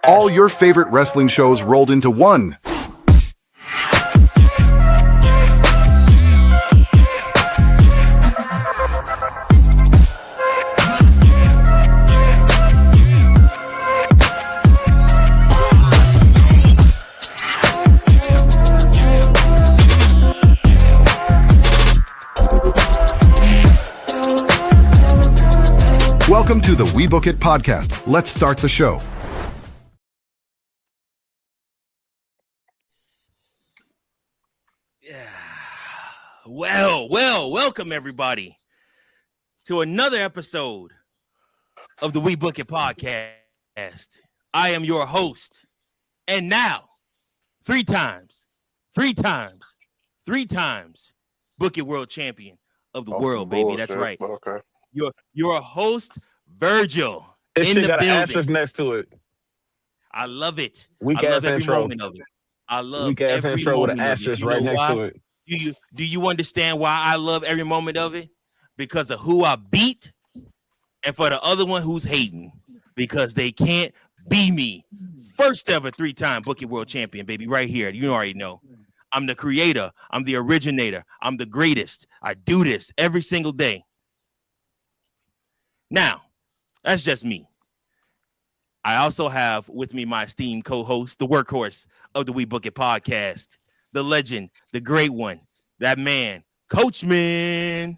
All your favorite wrestling shows rolled into one. Welcome to the We Book It podcast. Let's start the show. Yeah. Well, welcome everybody to another episode of the We Book It podcast. I am your host, and now three times Book It World Champion of the world, baby. Bullshit, that's right. Okay. Your host, Virgil, This in shit the got building. an asterisk next to it. I love it. Weak I love ass every intro. moment of it. I love Weak ass every intro with moment an of it. asterisk You right know next why? to it. Do you understand why I love every moment of it? Because of who I beat, and for the other one who's hating because they can't be me. First ever 3-time Book It World Champion, baby, right here. You already know. I'm the creator. I'm the originator. I'm the greatest. I do this every single day. Now, that's just me. I also have with me my esteemed co-host, the workhorse of the We Book It podcast, the legend, the great one, that man, Coachman.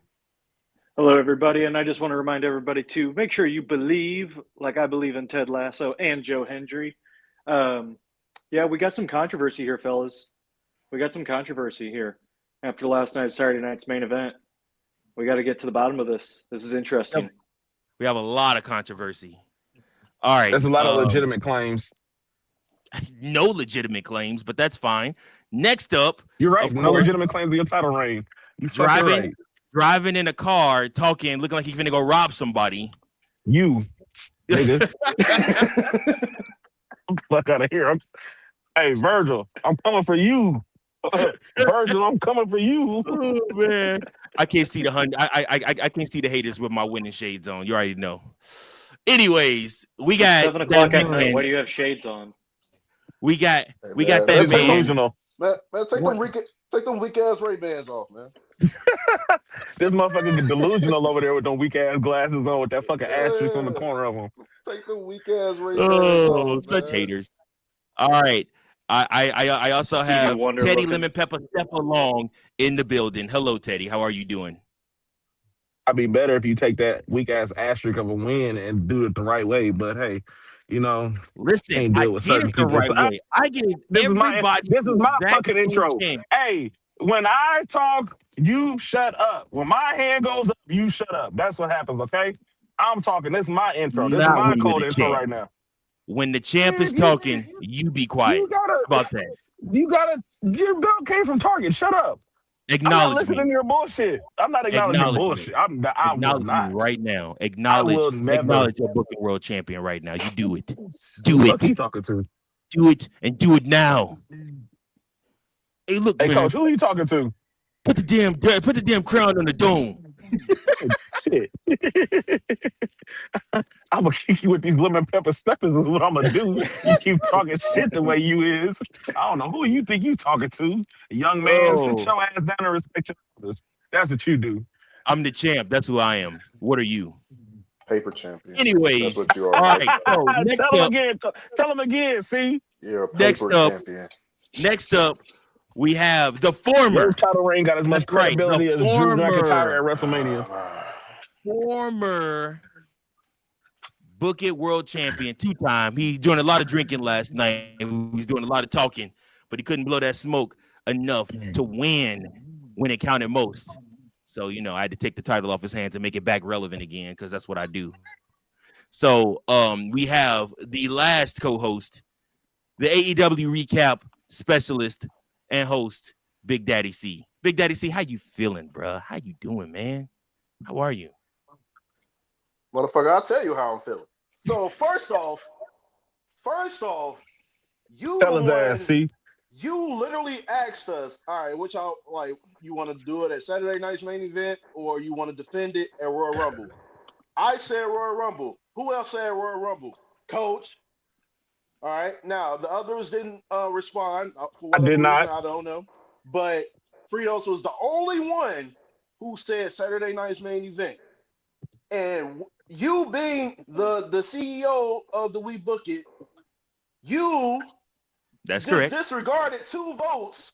Hello, everybody, and I just want to remind everybody to make sure you believe, like I believe in Ted Lasso and Joe Hendry. Yeah, we got some controversy here, fellas. We got some controversy here after last night's Saturday night's main event. We got to get to the bottom of this. This is interesting. We have a lot of controversy. All right. There's a lot of legitimate claims. No legitimate claims, but that's fine. Next up, You're right. of No course, legitimate claims of your title reign. You fucking right. driving in a car, talking, looking like he's gonna go rob somebody. You, nigga. Fuck out of here. Hey, Virgil, I'm coming for you. Virgil, I'm coming for you. Oh, man. I can't see I can't see the haters with my winning shades on. You already know. Anyways, we got 7 o'clock at night. Why do you have shades on? We got man, that It's man. delusional. Man, take them weak ass Ray-Bans off, man. This motherfucker get delusional over there with them weak ass glasses on with that fucking asterisk on the corner of them. Take them weak ass Ray-Bans Oh, off, such man. haters. All right. I also have Wonder Teddy looking. Lemon Pepper Step Along in the building. Hello, Teddy. How are you doing? I'd be better if you take that weak ass asterisk of a win and do it the right way. But hey, you know, Listen, can't I deal with did certain it the people. right So way. I gave everybody this is my the exact fucking same intro. chance. Hey, when I talk, you shut up. When my hand goes up, you shut up. That's what happens, okay? I'm talking. This is my intro. This is Not my when you're code the intro champ. right now. When the champ is You- talking, you be quiet. You gotta, How about that? your belt came from Target. Shut up. I'm not Acknowledge listening me. to your bullshit. I'm not acknowledging Acknowledge me. bullshit. I will Acknowledge not. me right now. will Acknowledge never. your Booking World Champion right now. You do it. Who the fuck it. you talking to? Do it and do it now. Hey, look, Hey, man. coach, who are you talking to? Put the damn crown on the dome. Shit. I'm gonna kick you with these lemon pepper steppers is what I'm gonna do. You keep talking shit the way you is. I don't know who you think you talking to. Young man, sit your ass down and respect your others. That's what you do. I'm the champ. That's who I am. What are you? Paper champion. Anyways, That's what you are. all right. So next Tell him again. See, You're a Next paper up. champion. next up, we have the former. your title reign got as much That's right, the credibility as Drew former. McIntyre at WrestleMania. Former Book It World Champion, 2-time. He's doing a lot of drinking last night. He was doing a lot of talking, but he couldn't blow that smoke enough to win when it counted most. So, I had to take the title off his hands and make it back relevant again because that's what I do. So, we have the last co-host, the AEW recap specialist and host, Big Daddy C. Big Daddy C, how you feeling, bro? How you doing, man? How are you? Motherfucker, I'll tell you how I'm feeling. So first off, you Tell his ass. See, you literally asked us, all right, which y'all like, you want to do it at Saturday night's main event or you want to defend it at Royal Rumble? I said Royal Rumble. Who else said Royal Rumble? Coach. All right. Now the others didn't respond for I did whatever reason. not. I don't know. But Fritos was the only one who said Saturday night's main event. And you being the CEO of the We Book It, you That's just correct. disregarded 2 votes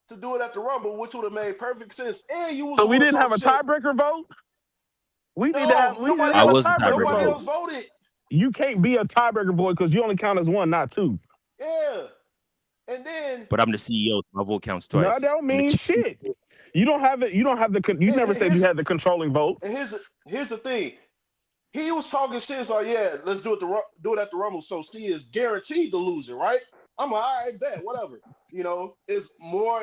to do it at the Rumble, which would have made perfect sense. And you was So the we one didn't have talking a shit. tiebreaker vote. We need to No, have. We need to nobody I have a was else. the tiebreaker tiebreaker Nobody vote. else vote. voted. You can't be a tiebreaker vote because you only count as one, not two. Yeah. And then But I'm the CEO. So my vote counts No, that twice. don't I'm the mean chief. shit. You don't have it. You don't have the. You never said you here's had the controlling vote. and here's the thing. He was talking shit. So yeah, let's do it at the Rumble. So C is guaranteed to lose it, right? I'm like, all right, bet, whatever. You know, it's more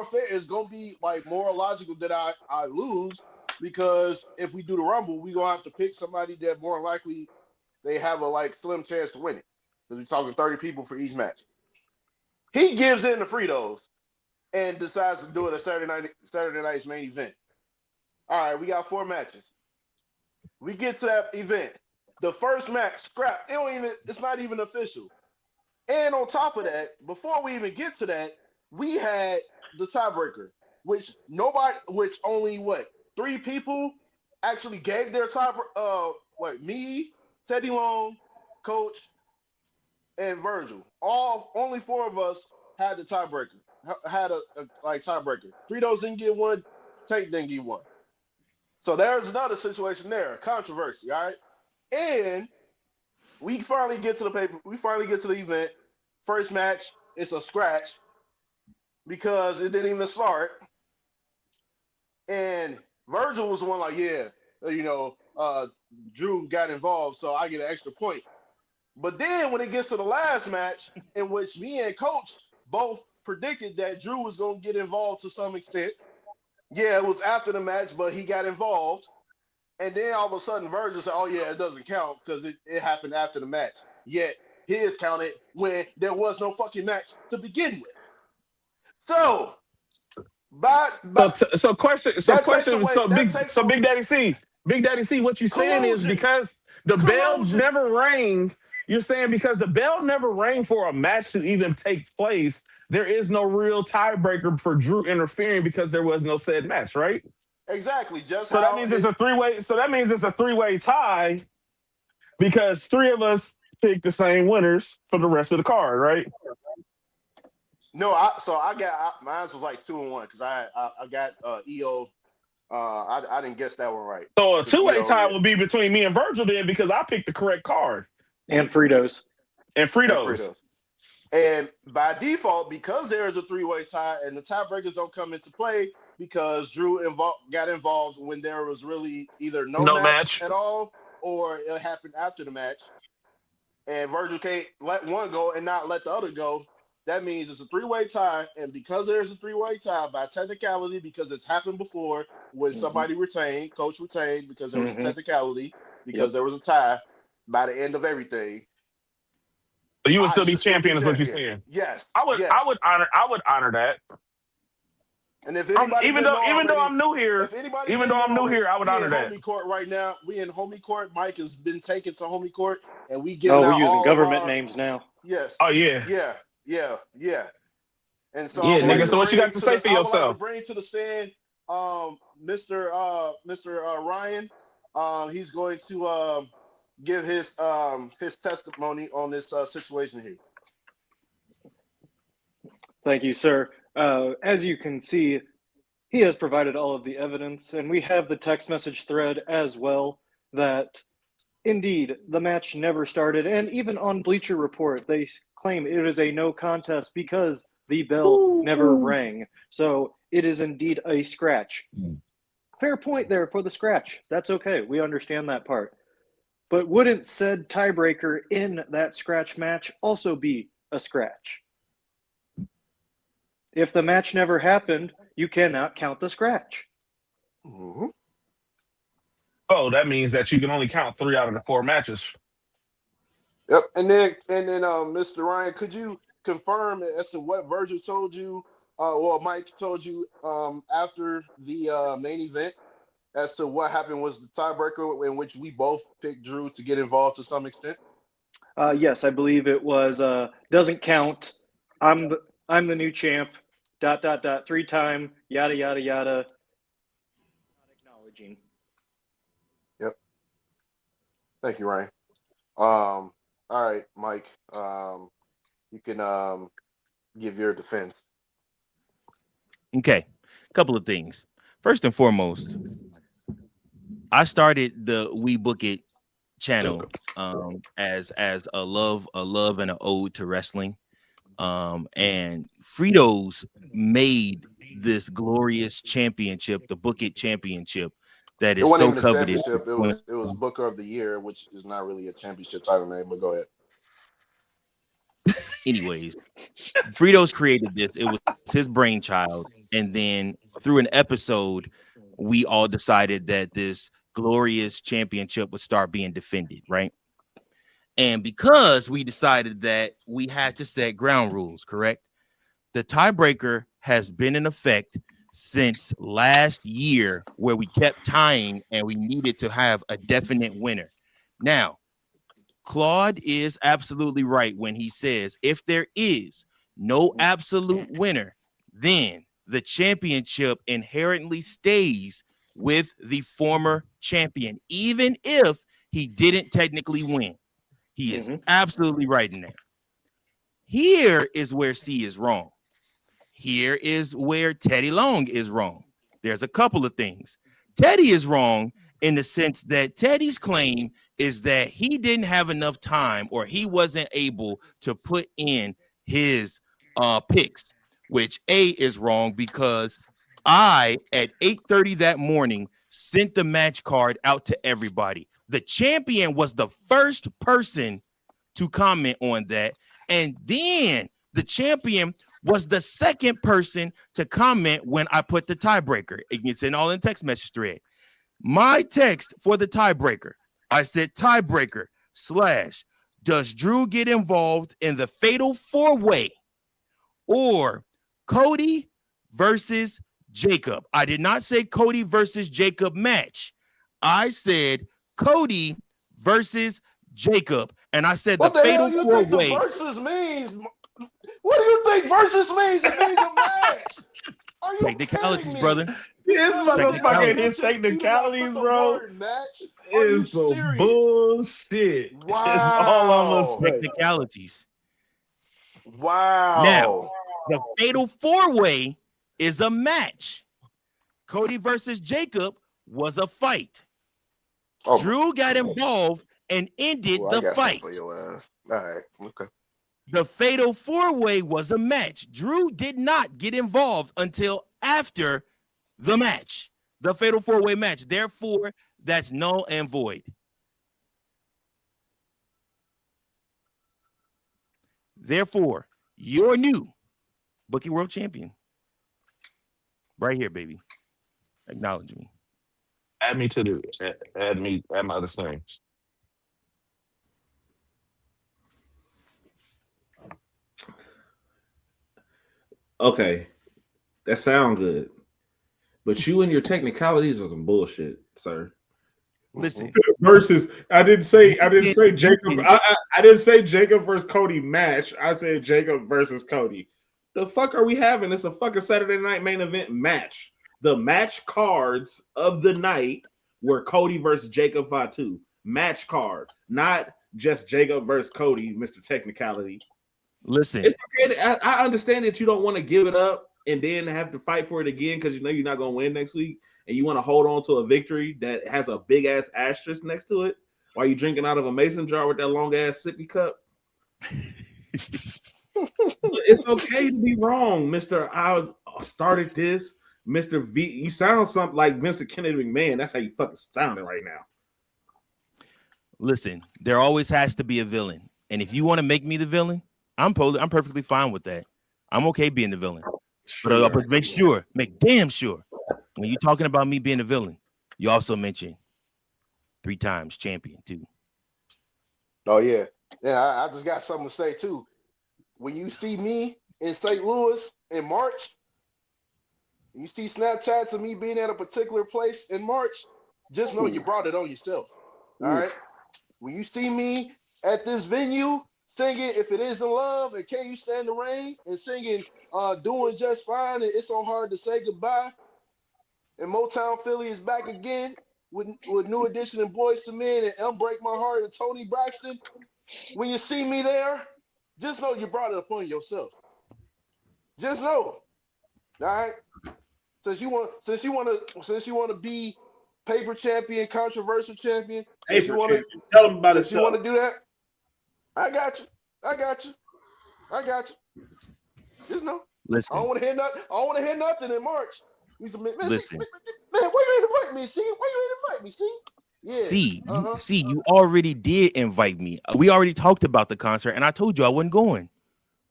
fair. It's gonna be like more logical that I lose because if we do the Rumble, we gonna have to pick somebody that more likely they have a like slim chance to win it because we're talking 30 people for each match. He gives in the Fritos and decides to do it at Saturday night's main event. All right, we got 4 matches. We get to that event. The first match, scrap. It's not even official. And on top of that, before we even get to that, we had the tiebreaker, which only 3 people actually gave their tiebreaker. Me, Teddy Long, Coach, and Virgil. Only 4 of us had the tiebreaker. Had a tiebreaker. Fritos didn't get one. Tank didn't get one. So there's another situation there, controversy. All right, and we finally get to the paper. We finally get to the event. First match, it's a scratch because it didn't even start. And Virgil was the one like, yeah, Drew got involved, so I get an extra point. But then when it gets to the last match, in which me and Coach both predicted that Drew was going to get involved to some extent. Yeah, it was after the match, but he got involved. And then all of a sudden, Virgil said, oh, yeah, it doesn't count because it happened after the match. Yet his counted when there was no fucking match to begin with. So, So question. that takes away Big Daddy C. Big Daddy C. What you saying is collusion. because the bell Collusion. never rang. You're saying because the bell never rang for a match to even take place, there is no real tiebreaker for Drew interfering because there was no said match, right? Exactly. Just So that how means it's a 3-way. So that means it's a 3-way tie because 3 of us picked the same winners for the rest of the card, right? No, I got mine was like 2-1 because I got EO. I didn't guess that one right. So a 2-way EO, tie yeah, will be between me and Virgil then because I picked the correct card. And Fritos. And and Fritos. Fritos. And by default, because there is a 3-way tie and the tiebreakers don't come into play because Drew got involved when there was really either no No match match. at all or it happened after the match. And Virgil can't let one go and not let the other go. That means it's a 3-way tie. And because there's a 3-way tie, by technicality, because it's happened before when somebody retained, coach retained because there was a technicality, because there was a tie by the end of everything. So you would I still be should still be champion, is what you're champion. saying. Yes. I Yes. would honor that. And if anybody Even didn't though know already, I'm new here, if anybody didn't know already, I would we honor in that. homie court right now. We in homie court. Mike has been taken to homie court, and we giving Oh, we're out using all of government our names now. yes. Oh yeah. Yeah. And so Yeah, I would like nigga. to So what you bring got to to say the for I would like to yourself? bring to the stand Mr. Ryan. He's going to give his testimony on this situation here. Thank you, sir. As you can see, he has provided all of the evidence, and we have the text message thread as well that indeed the match never started. And even on Bleacher Report, they claim it is a no contest because the bell never rang. So it is indeed a scratch. Fair point there for the scratch. That's okay. We understand that part. But wouldn't said tiebreaker in that scratch match also be a scratch? If the match never happened, you cannot count the scratch. Mm-hmm. Oh, that means that you can only count 3 out of the 4 matches. Yep. And then Mr. Ryan, could you confirm as to what Virgil told you, Mike told you after the main event as to what happened was the tiebreaker in which we both picked Drew to get involved to some extent? Yes, I believe it was. Doesn't count. I'm the new champ. ... 3-time. Yada yada yada. Not acknowledging. Yep. Thank you, Ryan. All right, Mike. You can give your defense. Okay, couple of things. First and foremost, I started the We Book It channel as a love and an ode to wrestling. And Fritos made this glorious championship, the Book It Championship, that It is wasn't so even a coveted. championship. It was Booker of the Year, which is not really a championship title name. But go ahead. Anyways, Fritos created this. It was his brainchild, and then through an episode, we all decided that this glorious championship would start being defended, right? And because we decided that we had to set ground rules, correct? The tiebreaker has been in effect since last year, where we kept tying and we needed to have a definite winner. Now, Claude is absolutely right when he says if there is no absolute winner, then the championship inherently stays with the former champion, even if he didn't technically win. He is absolutely right in that. Here is where C is wrong. Here is where Teddy Long is wrong. There's a couple of things. Teddy is wrong in the sense that Teddy's claim is that he didn't have enough time or he wasn't able to put in his picks, which A is wrong because I at 8:30 that morning sent the match card out to everybody. The champion was the first person to comment on that, and then the champion was the second person to comment when I put the tiebreaker. It's in all in text message thread. My text for the tiebreaker, I said tiebreaker / does Drew get involved in the fatal 4-way or Cody versus Jacob? I did not say Cody versus Jacob match. I said Cody versus Jacob. And I said What the the hell fatal you think the 4-way. versus means? What do you think versus means? It means a match. Are you kidding Technicalities, me? brother. This Fellas, you did not motherfucker and Technicalities. his mention. You did not put technicalities, the bro, word match. Are you is some serious? bullshit. It's all I'm gonna Wow. say. Technicalities. Now, Wow. the fatal 4-way is a match. Cody versus Jacob was a fight. Oh my. Drew got involved and ended Ooh, I the got something for fight. your ass. All right. Okay. The fatal 4-way was a match. Drew did not get involved until after the match, the fatal 4-way match. Therefore, that's null and void. Therefore, your new Bookie World Champion. Right here, baby. Acknowledge me. Add me to the add my other things. Okay, that sound good, but you and your technicalities are some bullshit, sir. Listen, Versus, I didn't say Jacob. can- I didn't say Jacob versus Cody match. I said Jacob versus Cody. The fuck are we having? It's a fucking Saturday night main event match. The match cards of the night were Cody versus Jacob Fatu. Match card, not just Jacob versus Cody, Mr. Technicality. listen. It's okay. I understand that you don't want to give it up and then have to fight for it again because you know you're not going to win next week, and you want to hold on to a victory that has a big ass asterisk next to it while you're drinking out of a mason jar with that long ass sippy cup. It's okay to be wrong, Mister. I started this, Mister V. You sound something like Vincent Kennedy McMahon. That's how you fucking sounding right now. Listen, there always has to be a villain. And if you want to make me the villain, I'm perfectly fine with that. I'm okay being the villain. Sure. But make damn sure when you're talking about me being the villain, you also mention 3 times champion too. Oh yeah. Yeah. I just got something to say too. When you see me in St. Louis in March, you see Snapchats of me being at a particular place in March, just know you brought it on yourself. All right. When you see me at this venue singing "If It Isn't Love" and "Can You Stand the Rain" and singing "Doing Just Fine" and "It's So Hard to Say Goodbye." And Motown Philly is back again with New Edition and Boyz II Men and Break My Heart and Tony Braxton. When you see me there, just know you brought it upon yourself. Just know, all right. Since you want to be paper champion, controversial champion. Since Paper champion. Tell him about since you himself. want to do that, I got you. Just know. Listen. I don't want to hear nothing. I don't want to hear nothing in March. Listen. Man, why you ain't invite me? See, why you ain't invite me? See, yeah. You already did invite me. We already talked about the concert, and I told you I wasn't going.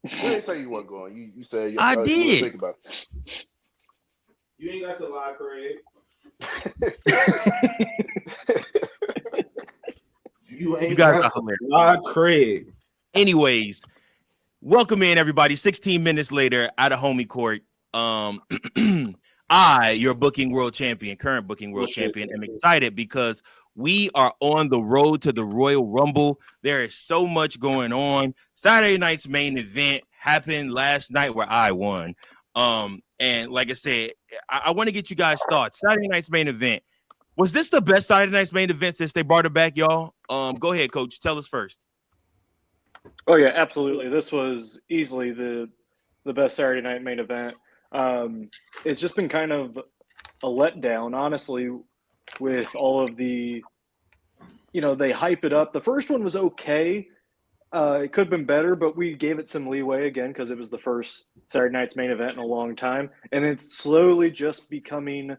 You didn't say you weren't going. You said I you did. think about it. You ain't got to lie, Craig. You ain't guys got are to lie, Craig. Anyways, welcome in everybody. 16 minutes later at a homie court. Your booking world champion, current booking world champion, am excited because we are on the road to the Royal Rumble. There is so much going on. Saturday night's main event happened last night where I won. And like I said, I want to get you guys' thoughts. Saturday night's main event. Was this the best Saturday night's main event since they brought it back, y'all? Go ahead, Coach. Tell us first. Oh yeah, absolutely. This was easily the best Saturday night main event. It's just been kind of a letdown, honestly, with all of the, they hype it up. The first one was okay. It could have been better, but we gave it some leeway again because it was the first Saturday night's main event in a long time, and it's slowly just became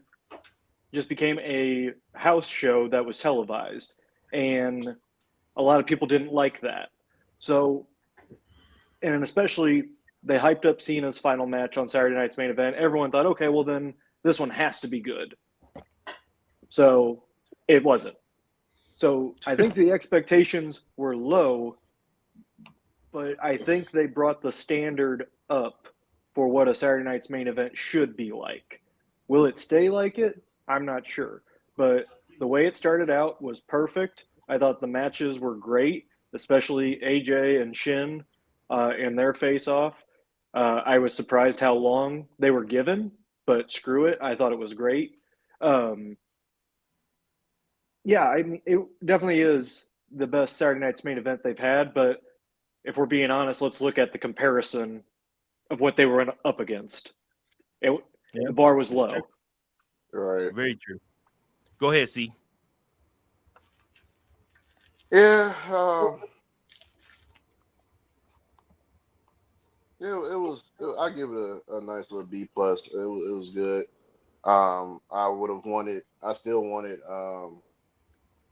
a house show that was televised, and a lot of people didn't like that. So, and especially they hyped up Cena's final match on Saturday night's main event. Everyone thought, okay, well then this one has to be good. So it wasn't. So I think the expectations were low, but I think they brought the standard up for what a Saturday night's main event should be like. Will it stay like it? I'm not sure. But the way it started out was perfect. I thought the matches were great, especially AJ and Shin in their face-off. I was surprised how long they were given, but screw it. I thought it was great. Yeah, I mean, it definitely is the best Saturday night's main event they've had, but if we're being honest, let's look at the comparison of what they were up against. The bar was low. Right. Very true. Go ahead, C. Yeah. It was. I give it a nice little B plus. It was good. I would have wanted. I still wanted.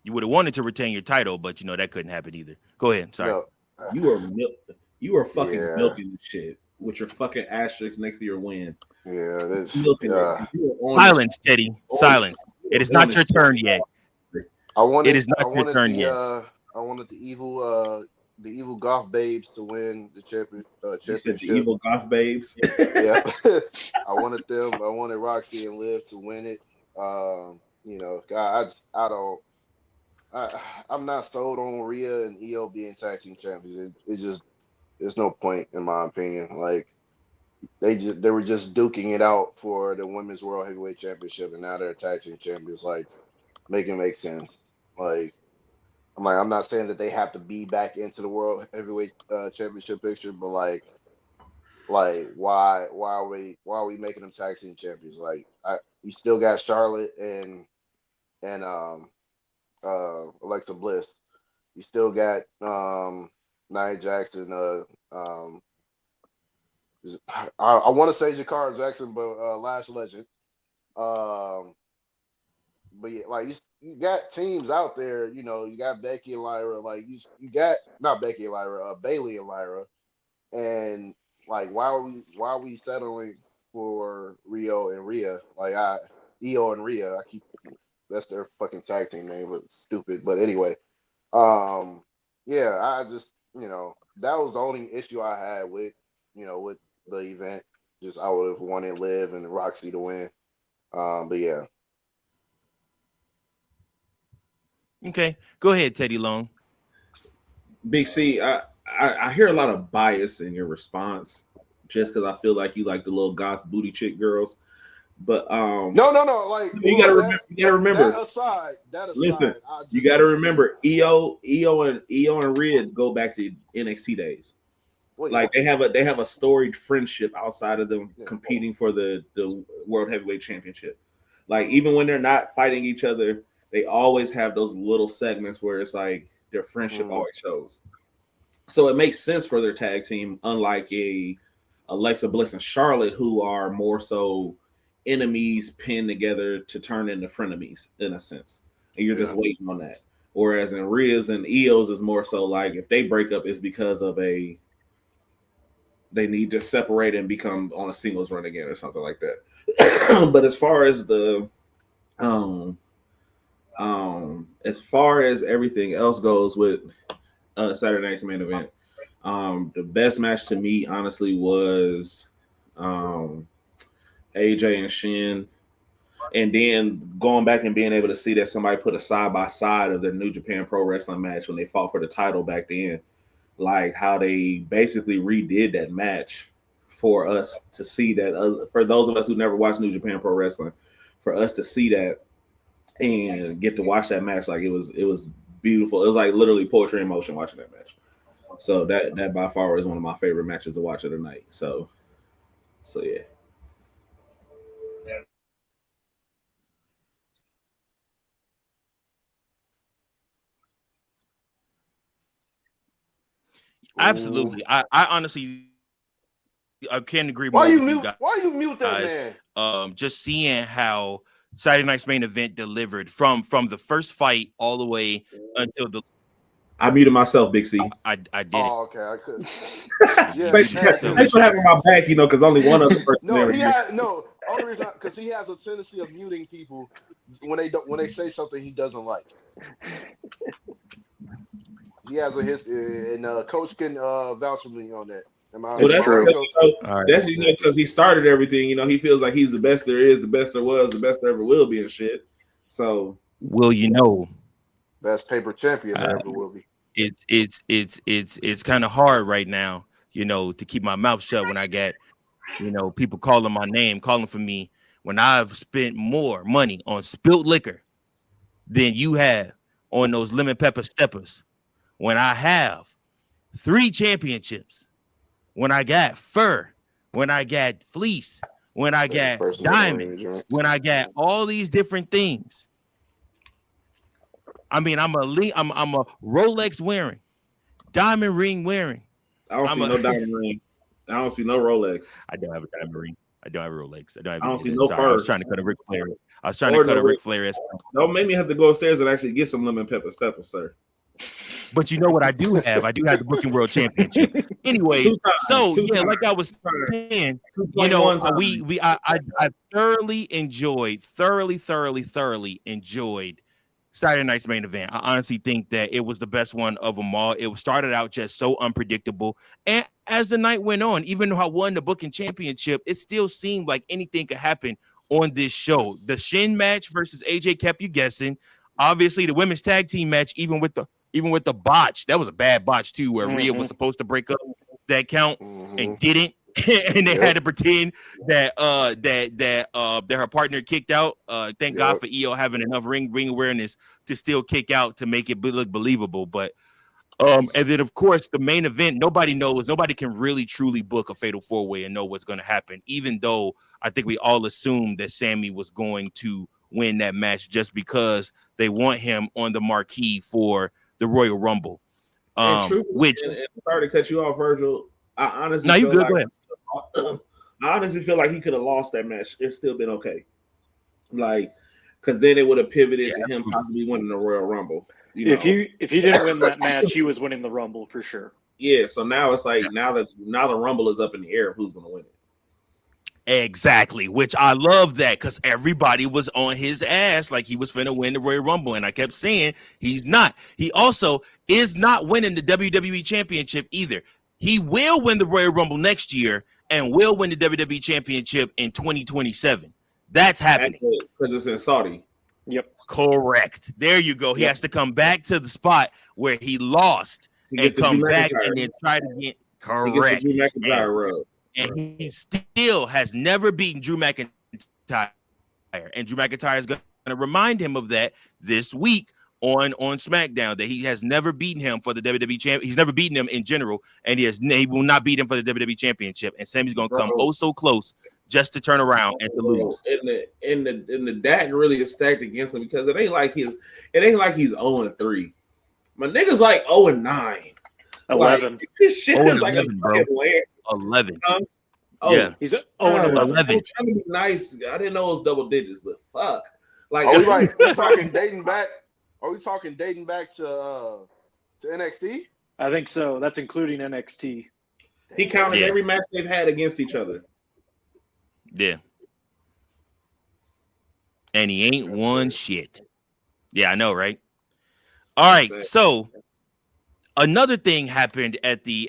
You would have wanted to retain your title, but that couldn't happen either. Go ahead. Sorry. No. You were fucking milking the shit with your fucking asterisk next to your win. Yeah, that's milking it. Silence, Teddy. Silence. It is not your turn yet. It is not your turn yet. I wanted the evil goth babes to win the championship. You said the evil goth babes. Yeah. I wanted them. I wanted Roxy and Liv to win it. God, I'm not sold on Rhea and Io being tag team champions. It just, there's no point in my opinion. Like they were just duking it out for the Women's World Heavyweight Championship, and now they're tag team champions. Like, make it make sense. Like, I'm not saying that they have to be back into the World Heavyweight Championship picture, but like why are we making them tag team champions? Like, you still got Charlotte and Alexa Bliss. You still got Nia Jackson. I want to say Jakara Jackson, but Lash Legend. But yeah, like you got teams out there. You got Becky and Lyra. Like you got not Becky and Lyra, Bailey and Lyra. And like, why are we settling for Io and Rhea? Like Io and Rhea. That's their fucking tag team name, but it's stupid. But anyway, yeah, I just that was the only issue I had with with the event. Just I would have wanted Liv and Roxy to win. But yeah. Okay, go ahead, Teddy Long. Big C, I hear a lot of bias in your response, just because I feel like you like the little goth booty chick girls. But No. Like, you look, gotta remember. You gotta remember. that Listen, aside, I you just gotta want to say, remember. EO and Red go back to NXT days. well, yeah, Like they have a storied friendship outside of them competing for the World Heavyweight Championship. Like even when they're not fighting each other, they always have those little segments where it's like their friendship always shows. So it makes sense for their tag team, unlike a Alexa Bliss and Charlotte, who are more so enemies pinned together to turn into frenemies in a sense. And you're just waiting on that. Whereas in Ria's and Eos is more so like if they break up, it's because of they need to separate and become on a singles run again or something like that. But as far as everything else goes with Saturday night's main event, the best match to me honestly was AJ and Shin, and then going back and being able to see that somebody put a side by side of their New Japan Pro Wrestling match when they fought for the title back then, like how they basically redid that match for us to see that. For those of us who never watched New Japan Pro Wrestling, for us to see that and get to watch that match, like it was beautiful. It was like literally poetry in motion watching that match. So that by far is one of my favorite matches to watch of the night. So yeah. Absolutely. I honestly I can't agree why more you with you mute? guys. Why you mute that man? Just seeing how Saturday night's main event delivered from the first fight all the way until the I muted myself, Big C. I did it. Oh, okay, I could. Yeah, Thanks for having my back, because only one other person. No, he had no. Only reason because he has a tendency of muting people when they say something he doesn't like. He has a history, and Coach can vouch for me on that. Well, that's true. That's because he started everything. He feels like he's the best there is, the best there was, the best there ever will be, and shit. So, best paper champion there ever will be. It's kind of hard right now, to keep my mouth shut when I get, people calling my name, calling for me when I've spent more money on spilt liquor than you have on those lemon pepper steppers. When I have 3 championships, when I got fur, when I got fleece, when I got diamond, when I got all these different things. I mean, I'm a Rolex wearing, diamond ring wearing. I don't see no diamond ring. I don't see no Rolex. I don't have a diamond ring. I don't have a Rolex. I don't see no fur. I was trying to cut a Ric Flair. Ric Flair. Don't make me have to go upstairs and actually get some lemon pepper steppers, sir. But you know what I do have? I do have the Booking World Championship. Anyway, like I was saying, I thoroughly enjoyed Saturday night's main event. I honestly think that it was the best one of them all. It started out just so unpredictable. And as the night went on, even though I won the Booking Championship, it still seemed like anything could happen on this show. The Shin match versus AJ kept you guessing. Obviously, the women's tag team match, even with the botch, that was a bad botch too, where Rhea was supposed to break up that count and didn't. And they had to pretend that her partner kicked out. Thank God for EO having enough ring awareness to still kick out to make it look believable. But and then of course the main event, nobody can really truly book a fatal 4-way and know what's going to happen. Even though I think we all assumed that Sammy was going to win that match just because they want him on the marquee for the Royal Rumble. And sorry to cut you off, Virgil. I honestly feel like he could have lost that match. It's still been okay. Like, because then it would have pivoted to him possibly winning the Royal Rumble. If he didn't win that match, he was winning the Rumble for sure. Yeah. So now it's like now the Rumble is up in the air of who's going to win it. Exactly, which I love that because everybody was on his ass like he was finna win the Royal Rumble, and I kept saying he's not. He also is not winning the WWE Championship either. He will win the Royal Rumble next year and will win the WWE Championship in 2027. That's happening because it's in Saudi. Yep, correct. There you go. He has to come back to the spot where he lost and come back and then try to get correct. He gets the Drew McIntyre rub. And he still has never beaten Drew McIntyre. And Drew McIntyre is going to remind him of that this week on SmackDown, that he has never beaten him for the WWE champion. He's never beaten him in general, and he will not beat him for the WWE championship. And Sammy's going to come so close just to turn around and to lose. And the deck really is stacked against him because it ain't like he's 0-3. My nigga's like 0-9. 11. Like, this shit is like 11, bro. 11. Yeah, he's 11. I was trying to be nice. I didn't know it was double digits, but fuck. Like, we're talking dating back. Are we talking dating back to NXT? I think so. That's including NXT. He counted every match they've had against each other. Yeah. And he ain't won shit. Yeah, I know, right? All right, so another thing happened at I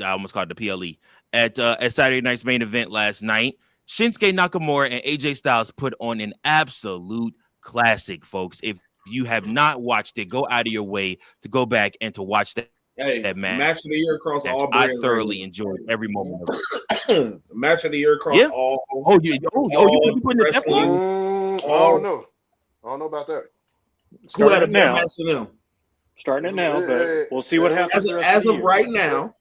almost called it the PLE at Saturday night's main event last night. Shinsuke Nakamura and AJ Styles put on an absolute classic, folks. If you have not watched it, go out of your way to go back and to watch that match of the year across all brands. I thoroughly enjoyed every moment of it. Match of the year across all. You putting the I don't know about that. Who had a better match than them? Starting it now, but we'll see what happens. As of right now,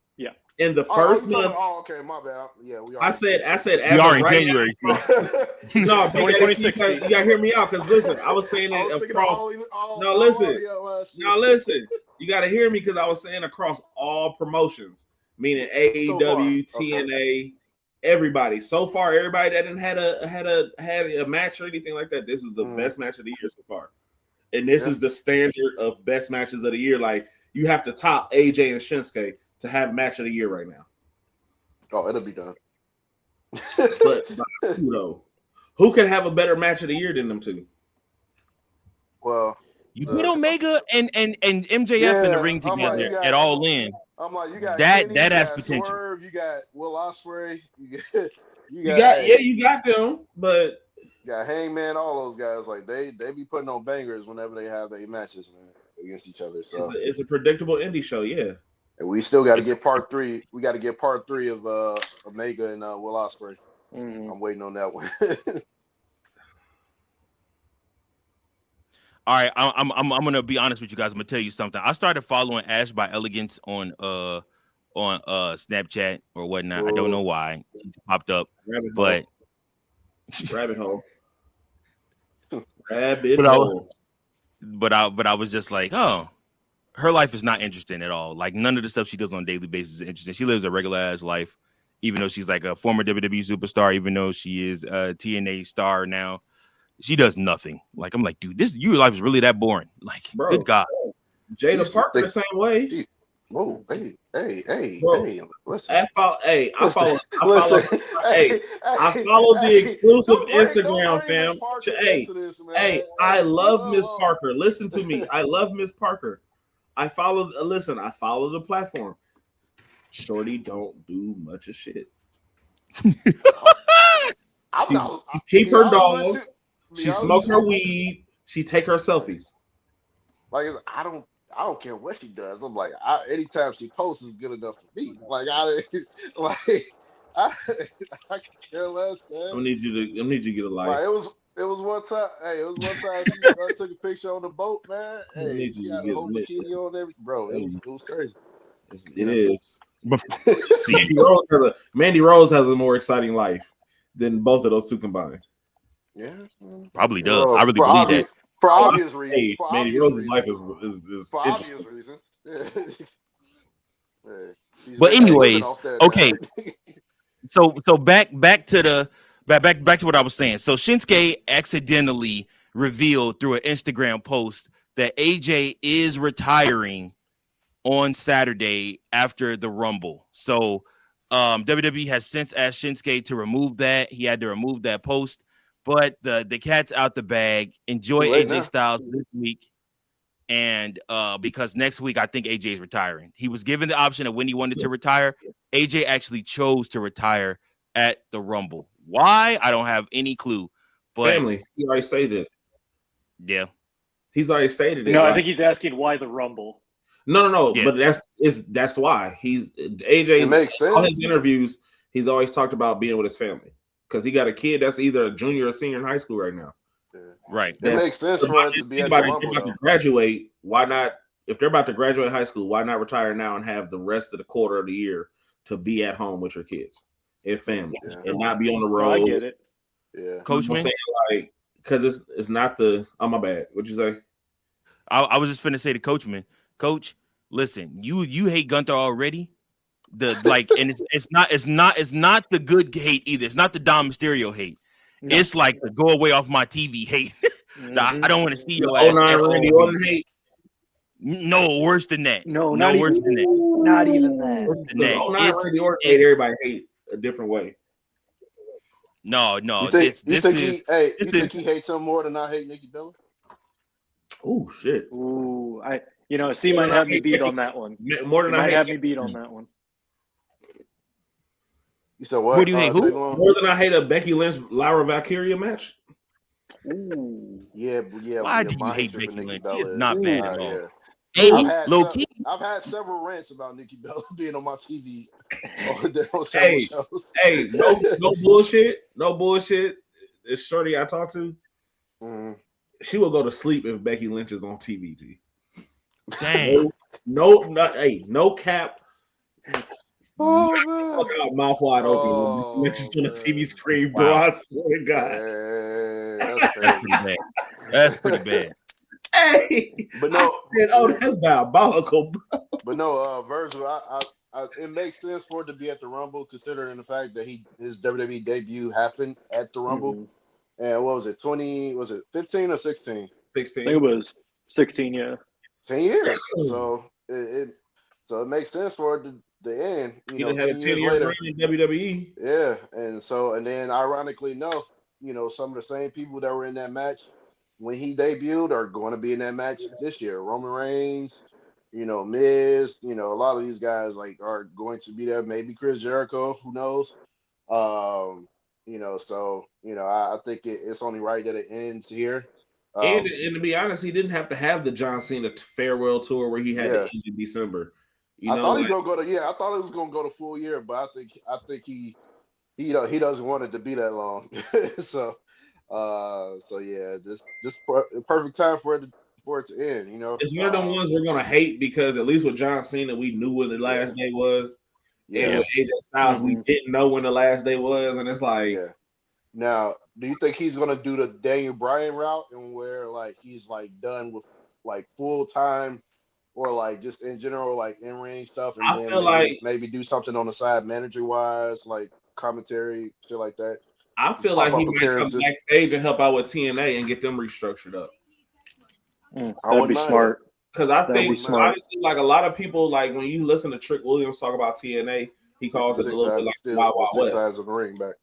in the first month. Okay, my bad. Yeah, we are. I said. As of right January. Now, no, 2026. You gotta hear me out, because listen, I was saying it across. No, listen. You gotta hear me, because I was saying across all promotions, meaning AEW, TNA, everybody. So far, everybody that didn't had a match or anything like that. This is the best match of the year so far, and this is the standard of best matches of the year. Like, you have to top AJ and Shinsuke to have match of the year right now. Oh, it'll be done. but who can have a better match of the year than them two? Well, you put Omega and MJF in the ring together at All In. I'm like, you got that Kenny, that you has got potential. Swerve, you got Will Ospreay, you got them, but you got Hangman, all those guys. Like, they be putting on bangers whenever they have their matches, man, against each other. So it's a predictable indie show, yeah. And we still got to get part 3. We got to get part 3 of Omega and Will Ospreay. I'm waiting on that one. All right, I'm gonna be honest with you guys. I'm gonna tell you something. I started following Ash by Elegance on Snapchat or whatnot. I don't know why it popped up, Rabbit hole. But I was just like, oh. Her life is not interesting at all. Like, none of the stuff she does on a daily basis is interesting. She lives a regular ass life, even though she's like a former WWE superstar, even though she is a TNA star now. She does nothing. Like, I'm like, dude, your life is really that boring. Like, bro, good God. Jada Parker the same way. Whoa, hey, listen. I follow the exclusive Instagram, fam. I love Miss Parker. Listen to me. I love Miss Parker. I follow the platform. Shorty don't do much of shit. She keep her dog. She smoke her weed. She take her selfies. Like, I don't care what she does. I'm like, anytime she posts is good enough for me. Like, I could care less. Man. I need you to get a life. Like, it was one time. Hey, it was one time she took a picture on the boat, man. Hey, she had a whole bikini on everything, bro. It was crazy. It is. See, Mandy Rose has a more exciting life than both of those two combined. Yeah, probably does. I really believe that. For obvious reasons. Mandy Rose's life is for obvious reasons. But anyways, okay. So back to what I was saying. So Shinsuke accidentally revealed through an Instagram post that AJ is retiring on Saturday after the Rumble. So WWE has since asked Shinsuke to remove that. He had to remove that post, but the cat's out the bag. Enjoy AJ Styles this week. And because next week, I think AJ is retiring. He was given the option of when he wanted to retire. AJ actually chose to retire at the Rumble. Why? I don't have any clue. But family, he already stated it. Yeah. He's already stated it. No, I think he's asking why the Rumble. No. Yeah. But that's why he's It AJ's makes all sense. his interviews. He's always talked about being with his family because he got a kid that's either a junior or senior in high school right now. Right. It makes sense for it to be Think at the about it, Rumble, they're about though. to graduate. Why not? If they're about to graduate high school, why not retire now and have the rest of the quarter of the year to be at home with your kids and family and not be on the No, road? I get it. Yeah. Coachman. I'm saying, like, because it's not the. Oh, my bad. What'd you say? I was just finna say to Coachman, Coach, listen, you hate Gunther already. And it's not the good hate either. It's not the Dom Mysterio hate. No. It's like the go away off my TV hate. I don't want to see your Oh, ass at Randy all. Orton hate. No, worse than that. No, No, not worse even than that. Not even that. Worse than that. Randy Orton hate. Everybody hate a different way. No. You think he hates him more than I hate Nikki Bella? Oh shit. Ooh, C might have me beat on that one. More than I might hate. have me beat on that one. You said what? Who do you hate? Who? More than I hate a Becky Lynch Lyra Valkyria match. Ooh. Yeah. Why do you my hate hatred for Becky Lynch? Bella She is not bad at all. Yeah. Hey, low key. I've had several rants about Nikki Bella being on my TV on several shows. Hey, no bullshit. No bullshit. This shorty I talked to, she will go to sleep if Becky Lynch is on TV. G. Dang. No cap. Oh man. Look out, mouth wide open. Lynch is on the TV screen, bro. Wow. I swear to God. Hey, that's crazy. That's pretty bad. Hey, But no, that's diabolical, bro. But no, Virgil, it makes sense for it to be at the Rumble, considering the fact that his WWE debut happened at the Rumble. Mm-hmm. And what was it? 15 or 16? 16. I think it was 16. Yeah. 10 years. So it makes sense for it to end. He done had a 10-year run in WWE. Yeah, and then ironically enough, some of the same people that were in that match when he debuted are going to be in that match this year. Roman Reigns, Miz, a lot of these guys are going to be there. Maybe Chris Jericho, who knows? I think it's only right that it ends here. And to be honest, he didn't have to have the John Cena farewell tour where he had to end in December. I thought he was gonna go to I thought he was gonna go to full year, but I think he doesn't want it to be that long. So yeah, this perfect time for it to end. It's one of them ones we're gonna hate because at least with John Cena, we knew when the last day was. Yeah. And with AJ Styles, we didn't know when the last day was, and it's like. Yeah. Now, do you think he's gonna do the Daniel Bryan route and where he's done with full time, or just in general in ring stuff, and I then feel maybe do something on the side manager wise, commentary, shit like that? I feel like he might come backstage and help out with TNA and get them restructured up. That'd be smart. Because I think honestly, a lot of people when you listen to Trick Williams talk about TNA, he calls it a little bit like Wild Wild West. Sides of the ring back.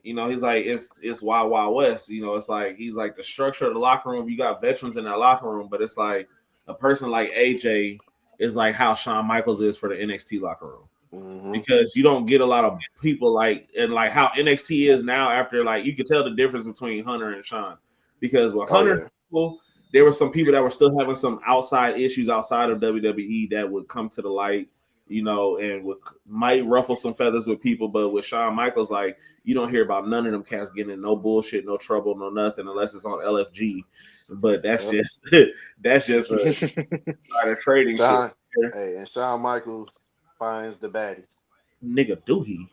He's like it's Wild Wild West. It's like he's like the structure of the locker room. You got veterans in that locker room, but it's like a person like AJ is like how Shawn Michaels is for the NXT locker room. Mm-hmm. Because you don't get a lot of people and how NXT is now after you can tell the difference between Hunter and Shawn. Because with Hunter people, there were some people that were still having some outside issues outside of WWE that would come to the light, and might ruffle some feathers with people. But with Shawn Michaels, you don't hear about none of them cats getting in no bullshit, no trouble, no nothing, unless it's on LFG. But that's just a trading shit. Hey, and Shawn Michaels finds the baddies. Nigga, do he?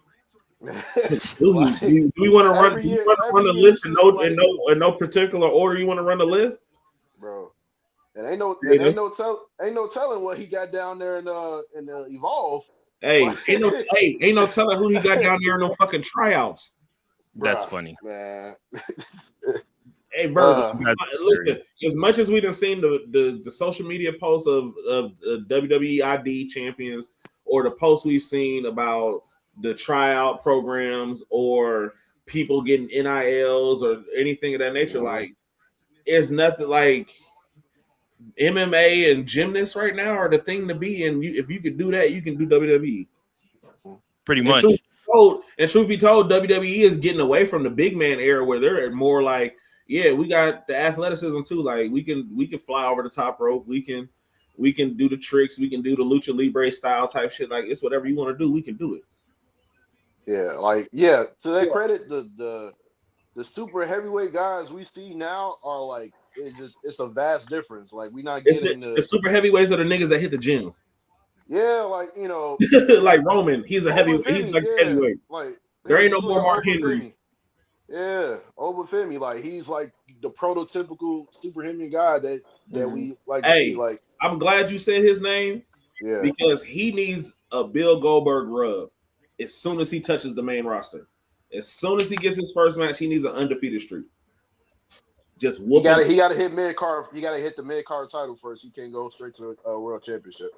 Do we want to run the list in no particular order? You want to run the list, bro? And ain't no telling what he got down there in the Evolve. Hey, ain't no telling who he got down there in no fucking tryouts. That's funny, man. Hey, Virgil, listen. As much as we done seen the social media posts of WWE ID champions, or the posts we've seen about the tryout programs, or people getting NILs or anything of that nature, it's nothing like MMA and gymnasts right now are the thing to be. And if you can do that, you can do WWE. Pretty much. And truth be told, WWE is getting away from the big man era where they're more we got the athleticism too. We can fly over the top rope. We can We can do the tricks. We can do the lucha libre style type shit. Like it's whatever you want to do. We can do it. Yeah. To their credit, the super heavyweight guys we see now are like it's a vast difference. Like we not getting The super heavyweights are the niggas that hit the gym. Yeah, like you know, like Roman, he's a heavyweight. He's like heavyweight. Like there ain't no he's more like Mark Henrys. Yeah, Obafemi, like he's like the prototypical superhuman guy that we like to see. Like I'm glad you said his name. Yeah, because he needs a Bill Goldberg rub as soon as he touches the main roster. As soon as he gets his first match, he needs an undefeated streak. Just whoop. He gotta hit mid card. You gotta hit the mid card title first. You can't go straight to a world championship.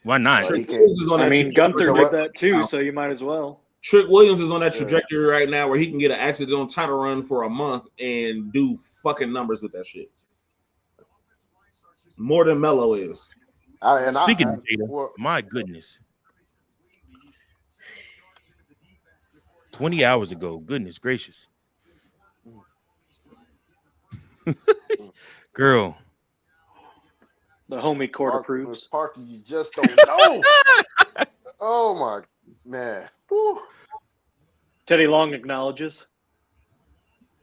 Why not? I mean, Gunther did that too, so you might as well. Trick Williams is on that trajectory right now where he can get an accidental title run for a month and do fucking numbers with that shit. More than Melo is. Speaking of data, my goodness. 20 hours ago. Goodness gracious. Girl. The homie court approves. Parker, you just don't know. Oh my man. Whew. Teddy Long acknowledges.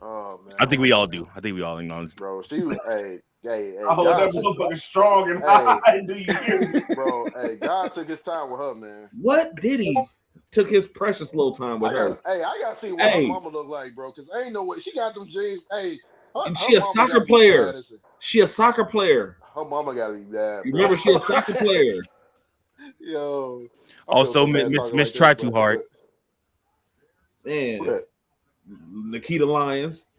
Oh man. I think we all do. I think we all acknowledge. Bro, she was hey. Oh, that motherfucker strong and high. Do you hear me? Bro, hey, God took his time with her, man. What did he? Took his precious little time with her. I gotta see what her mama look like, bro. Cause ain't no way she got them jeans. Hey, she a soccer player. She a soccer player. Her mama gotta be bad. Bro. Remember, she a soccer player. Yo. Also, Miss Try Too Hard. Man, Nikita Lyons.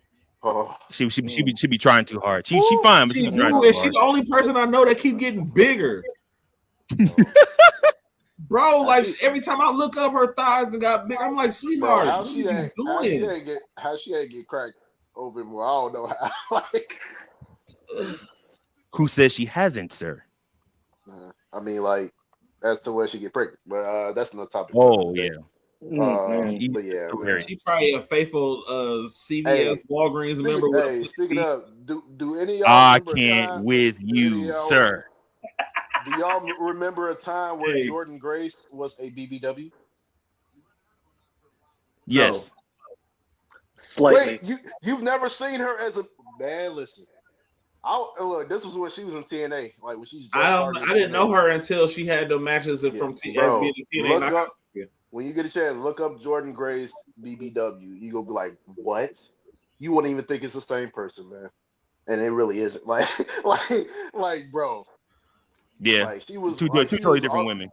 Oh. She be trying too hard. She fine, but she's trying too hard. She's the only person I know that keep getting bigger. Bro, like every time I look up, her thighs and got big. I'm like, sweetheart, bro, how she ain't get cracked open more? I don't know how. Like, who says she hasn't, sir? I mean, like, as to where she get pregnant, but that's no topic. Oh yeah. But yeah, man. She probably a faithful CVS Walgreens member. Hey, speaking of, do any of y'all? I can't with you, sir. Do y'all remember a time where Jordan Grace was a BBW? Yes. No. Slightly. Wait, you've never seen her as a man? Listen, look. This was when she was in TNA. Like when she's. I didn't know her until she had the matches from TNA. When you get a chance, look up Jordan Grace BBW. You go be like, what? You wouldn't even think it's the same person, man. And it really isn't. Like, bro. Yeah. Like she was two totally different women.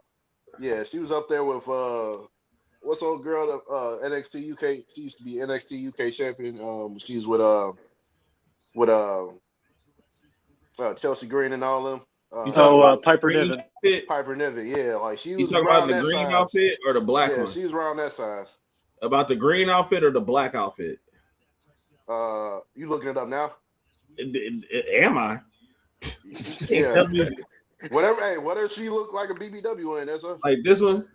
Yeah, she was up there with what's old girl NXT UK. She used to be NXT UK champion. She's with Chelsea Green and all them. Piper Niven. Piper Niven, yeah. Like she was. You talking about the green outfit or the black one? Yeah, she was around that size. About the green outfit or the black outfit? You looking it up now? Am I? Yeah. Whatever. Hey, whatever she looked like a BBW in. That's her. Like this one.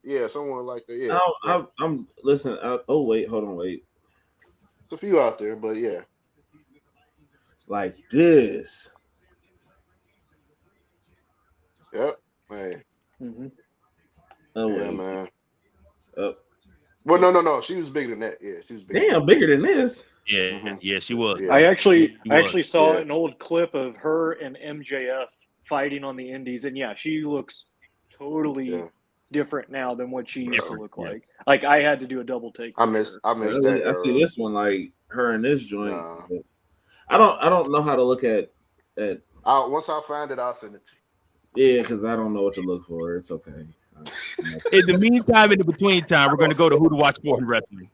Yeah, someone like that. Yeah. I'm listen. Oh wait, hold on, wait. There's a few out there, but yeah. Like this. Yep. Hey. Mm-hmm. Oh yeah, wait, man. Well, no. She was bigger than that. Yeah, she was bigger. Damn, bigger than this. Yeah, yeah, she was. Yeah. I actually saw an old clip of her and MJF fighting on the Indies, and yeah, she looks totally different now than what she used to look like. Like I had to do a double take. I missed that. I see this one, like her in this joint. I don't know how to look at. Once I find it, I'll send it to you. Yeah, because I don't know what to look for. It's okay. In the meantime, in the between time, we're going to go to Who to Watch Sport and Wrestling.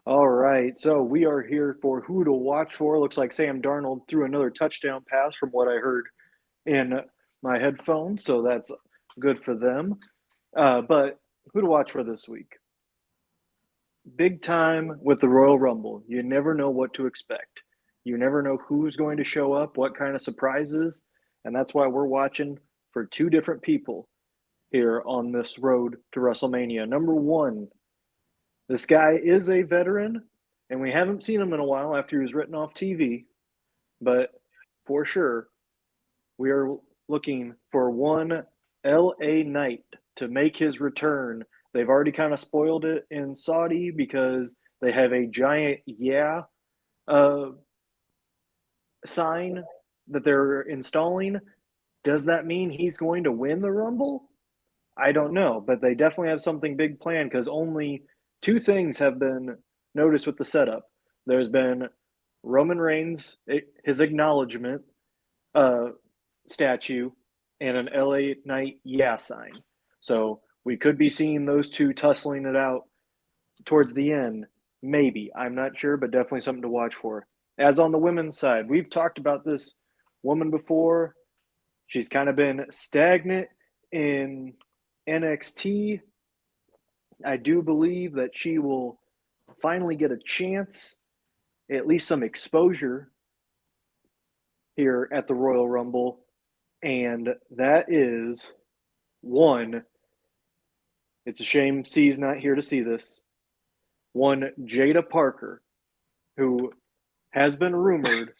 All right, so we are here for who to watch for. Looks like Sam Darnold threw another touchdown pass from what I heard in my headphones, so that's good for them. But who to watch for this week? Big time with the Royal Rumble. You never know what to expect. You never know who's going to show up, what kind of surprises, and that's why we're watching for two different people here on this road to WrestleMania. Number one, this guy is a veteran, and we haven't seen him in a while after he was written off TV, but for sure, we are looking for one LA Knight to make his return. They've already kind of spoiled it in Saudi because they have a giant sign that they're installing. Does that mean he's going to win the Rumble? I don't know, but they definitely have something big planned because only two things have been noticed with the setup. There's been Roman Reigns, his acknowledgement statue, and an LA Knight sign. So we could be seeing those two tussling it out towards the end. Maybe. I'm not sure, but definitely something to watch for. As on the women's side, we've talked about this woman before. She's kind of been stagnant in NXT. I do believe that she will finally get a chance, at least some exposure here at the Royal Rumble. And that is one, it's a shame C's not here to see this, one Jada Parker, who has been rumored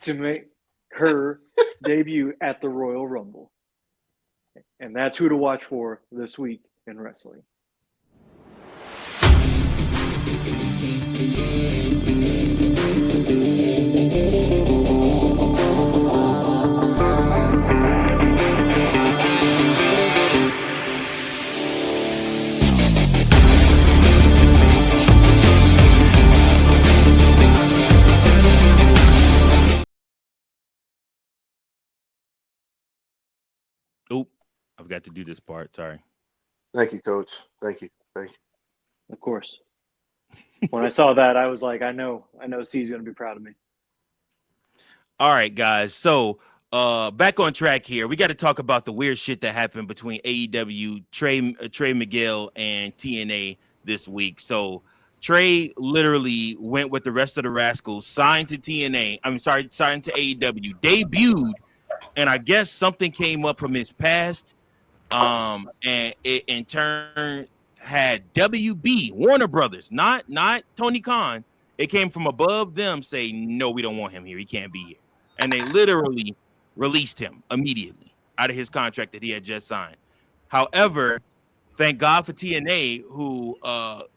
to make her debut at the Royal Rumble. And that's who to watch for this week in wrestling. Oop, I forgot to do this part. Sorry. Thank you, Coach. Thank you. Of course. When I saw that, I was like, I know C's going to be proud of me. All right, guys. So back on track here. We got to talk about the weird shit that happened between AEW, Trey Miguel, and TNA this week. So Trey literally went with the rest of the Rascals, signed to TNA. Signed to AEW, debuted, and I guess something came up from his past. And it in turn had WB, Warner Brothers, not Tony Khan. It came from above them saying, no, we don't want him here. He can't be here. And they literally released him immediately out of his contract that he had just signed. However, thank God for TNA, who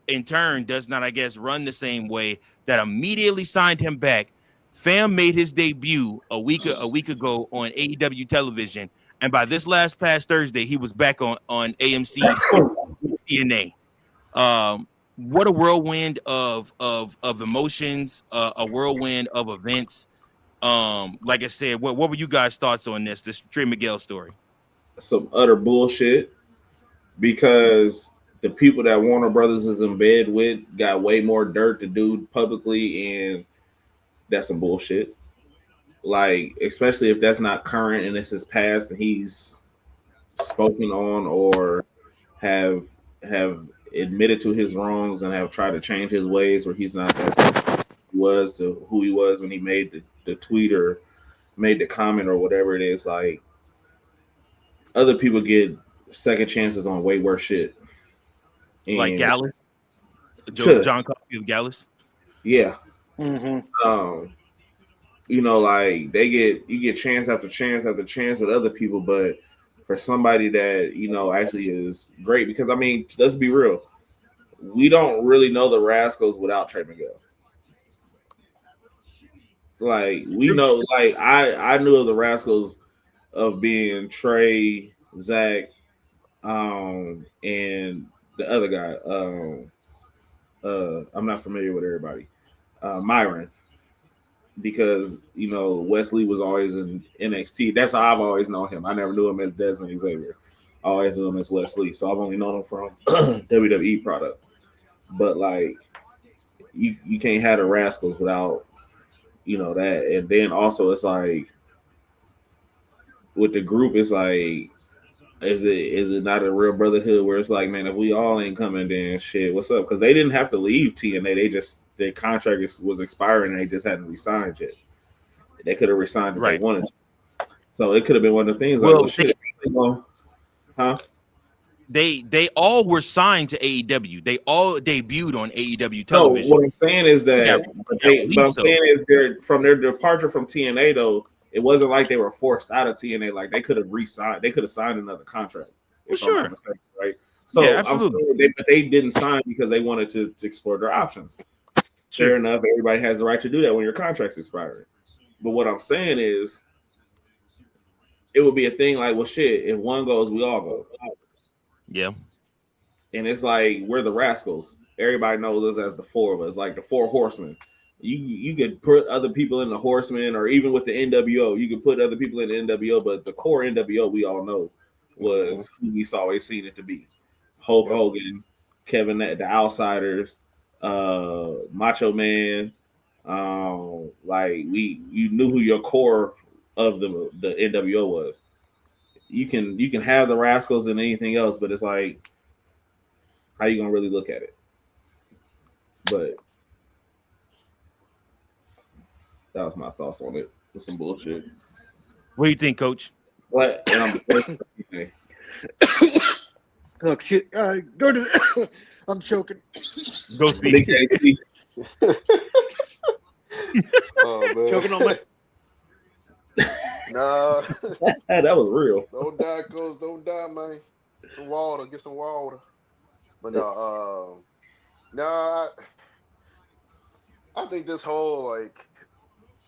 in turn does not, I guess, run the same way, that immediately signed him back. Fam made his debut a week ago on AEW television. And by this past Thursday, he was back on AMC TNA. What a whirlwind of emotions, a whirlwind of events. Like I said, what were you guys' thoughts on this Trey Miguel story? Some utter bullshit, because the people that Warner Brothers is in bed with got way more dirt to do publicly, and that's some bullshit. Like, especially if that's not current and it's his past and he's spoken on or have admitted to his wrongs and have tried to change his ways, where he's not that he was to who he was when he made the tweet or made the comment or whatever it is. Like, other people get second chances on way worse shit. And like Gallus, John Coffey of Gallus. Yeah. Mm-hmm. You know, like you get chance after chance after chance with other people, but for somebody that, you know, actually is great, because I mean, let's be real, we don't really know the Rascals without Trey Miguel. Like, we know, like I knew of the Rascals of being Trey, Zach, and the other guy. I'm not familiar with everybody. Myron. Because, you know, Wesley was always in NXT. That's how I've always known him. I never knew him as Desmond Xavier. I always knew him as Wesley. So I've only known him from WWE product. But, like, you can't have the Rascals without that. And then also it's like with the group, it's like is it not a real brotherhood where it's like, man, if we all ain't coming, then shit, what's up? Because they didn't have to leave TNA. They just their contract was expiring and they just hadn't resigned yet. They could have resigned if they wanted to. So it could have been one of the things like, well, shit, huh? They all were signed to AEW. They all debuted on AEW television. No, what I'm saying is that, saying is from their departure from TNA though, it wasn't like they were forced out of TNA. Like they could have re-signed. They could have signed another contract. Sure, mistaken, right? So I'm saying they didn't sign because they wanted to explore their options. Sure. Fair enough. Everybody has the right to do that when your contract's expiring. But what I'm saying is, it would be a thing like, well, shit, if one goes, we all go. Yeah. And it's like, we're the Rascals. Everybody knows us as the four of us, like the four horsemen. You could put other people in the horsemen, or even with the NWO, you could put other people in the NWO, but the core NWO we all know was who we always seen it to be. Hulk Hogan, Kevin, the Outsiders, Macho Man. Like you knew who your core of the NWO was. You can have the Rascals and anything else, but it's like, how you gonna really look at it? But that was my thoughts on it. With some bullshit. What do you think, Coach? What? Look, go to. I'm choking. Go see. Oh, man. Choking on my. Nah. That was real. Don't die, Coach. Don't die, man. Get some water. But no, I think this whole like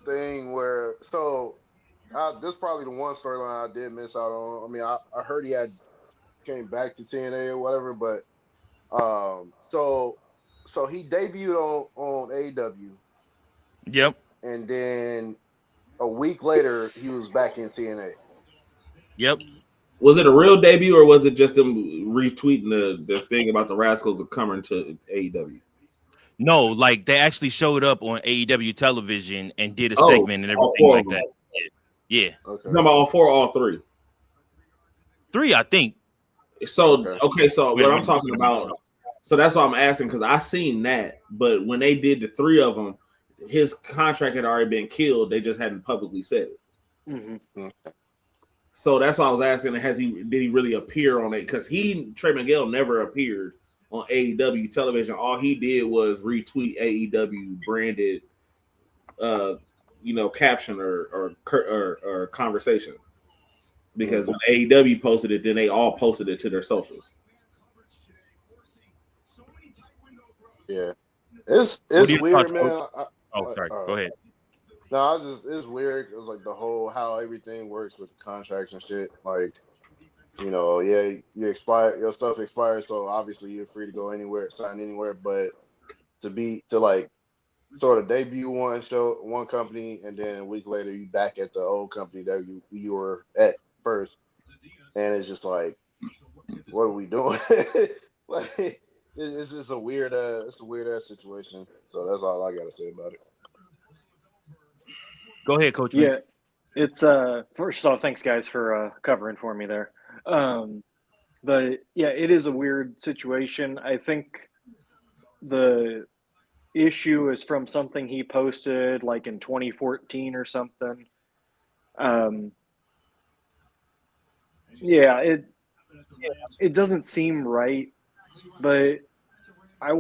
thing where this is probably the one storyline I did miss out on. I mean, I heard he had came back to TNA or whatever, but so he debuted on AEW. Yep. And then a week later he was back in TNA. Yep. Was it a real debut or was it just them retweeting the thing about the Rascals coming to AEW? No, like they actually showed up on AEW television and did a segment and everything like that. Yeah. Okay. Number all four, all three. Three, I think. So okay, so what I'm talking about. So that's why I'm asking, because I seen that, but when they did the three of them, his contract had already been killed. They just hadn't publicly said it. Mm-hmm. So that's why I was asking, did he really appear on it? Because Trey Miguel never appeared on AEW television. All he did was retweet AEW branded caption or conversation. Because when AEW posted it, then they all posted it to their socials. Yeah. It's weird, man. Sorry. Go ahead. No, it's weird. It's like the whole how everything works with the contracts and shit. Like, you expire, your stuff expires, so obviously you're free to go anywhere, sign anywhere. But to like sort of debut one company, and then a week later you back at the old company that you were at first, and it's just like, what are we doing? Like, it's just a weird ass situation. So that's all I gotta say about it. Go ahead, Coach. Yeah, it's first off, thanks guys for covering for me there. But yeah, it is a weird situation. I think the issue is from something he posted like in 2014 or something. Yeah, it doesn't seem right, but I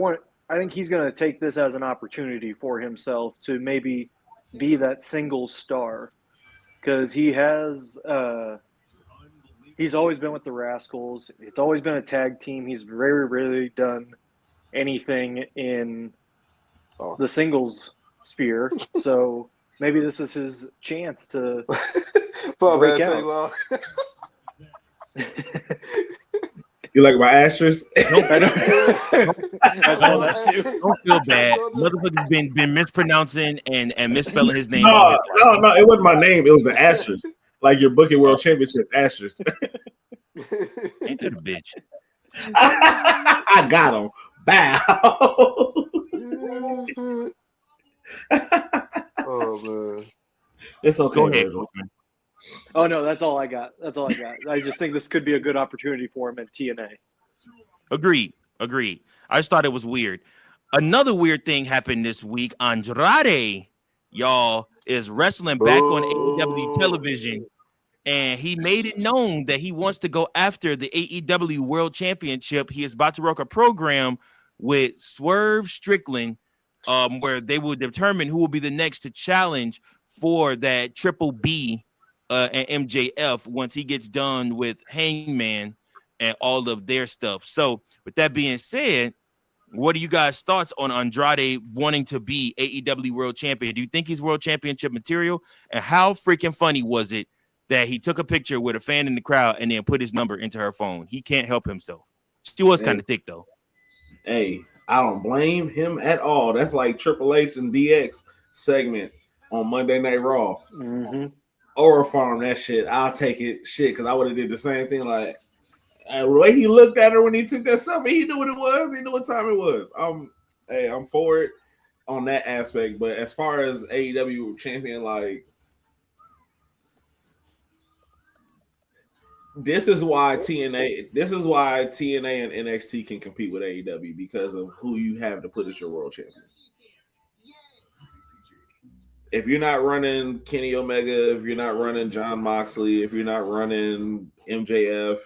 think he's going to take this as an opportunity for himself to maybe be that single star, because he's always been with the Rascals. It's always been a tag team. He's very rarely done anything in the singles sphere. So maybe this is his chance to break out. You like my asterisk? Nope, I saw that too. Don't feel bad. Motherfucker's been mispronouncing and misspelling his name. No, it wasn't my name. It was the asterisk. Like your Booking World Championship asterisk. Ain't that a bitch? I got him. Bow. Oh man. It's okay. Go ahead, Virgil. Coachman. Oh no, that's all I got. I just think this could be a good opportunity for him at TNA. Agreed. I just thought it was weird. Another weird thing happened this week. Andrade, y'all, is wrestling back on AEW television, and he made it known that he wants to go after the AEW World Championship. He is about to work a program with Swerve Strickland, where they will determine who will be the next to challenge for that Triple B and MJF once he gets done with Hangman and all of their stuff. So with that being said, what are you guys' thoughts on Andrade wanting to be AEW World Champion? Do you think he's World Championship material? And how freaking funny was it that he took a picture with a fan in the crowd and then put his number into her phone? He can't help himself. She was kind of thick, though. Hey, I don't blame him at all. That's like Triple H and DX segment on Monday Night Raw. Mm-hmm. Or farm that shit. I'll take it. Shit, because I would have did the same thing. Like, the way he looked at her when he took that selfie, he knew what it was. He knew what time it was. I'm for it on that aspect. But as far as AEW champion, like, this is why TNA and NXT can compete with AEW because of who you have to put as your world champion. If you're not running Kenny Omega, if you're not running John Moxley, if you're not running MJF,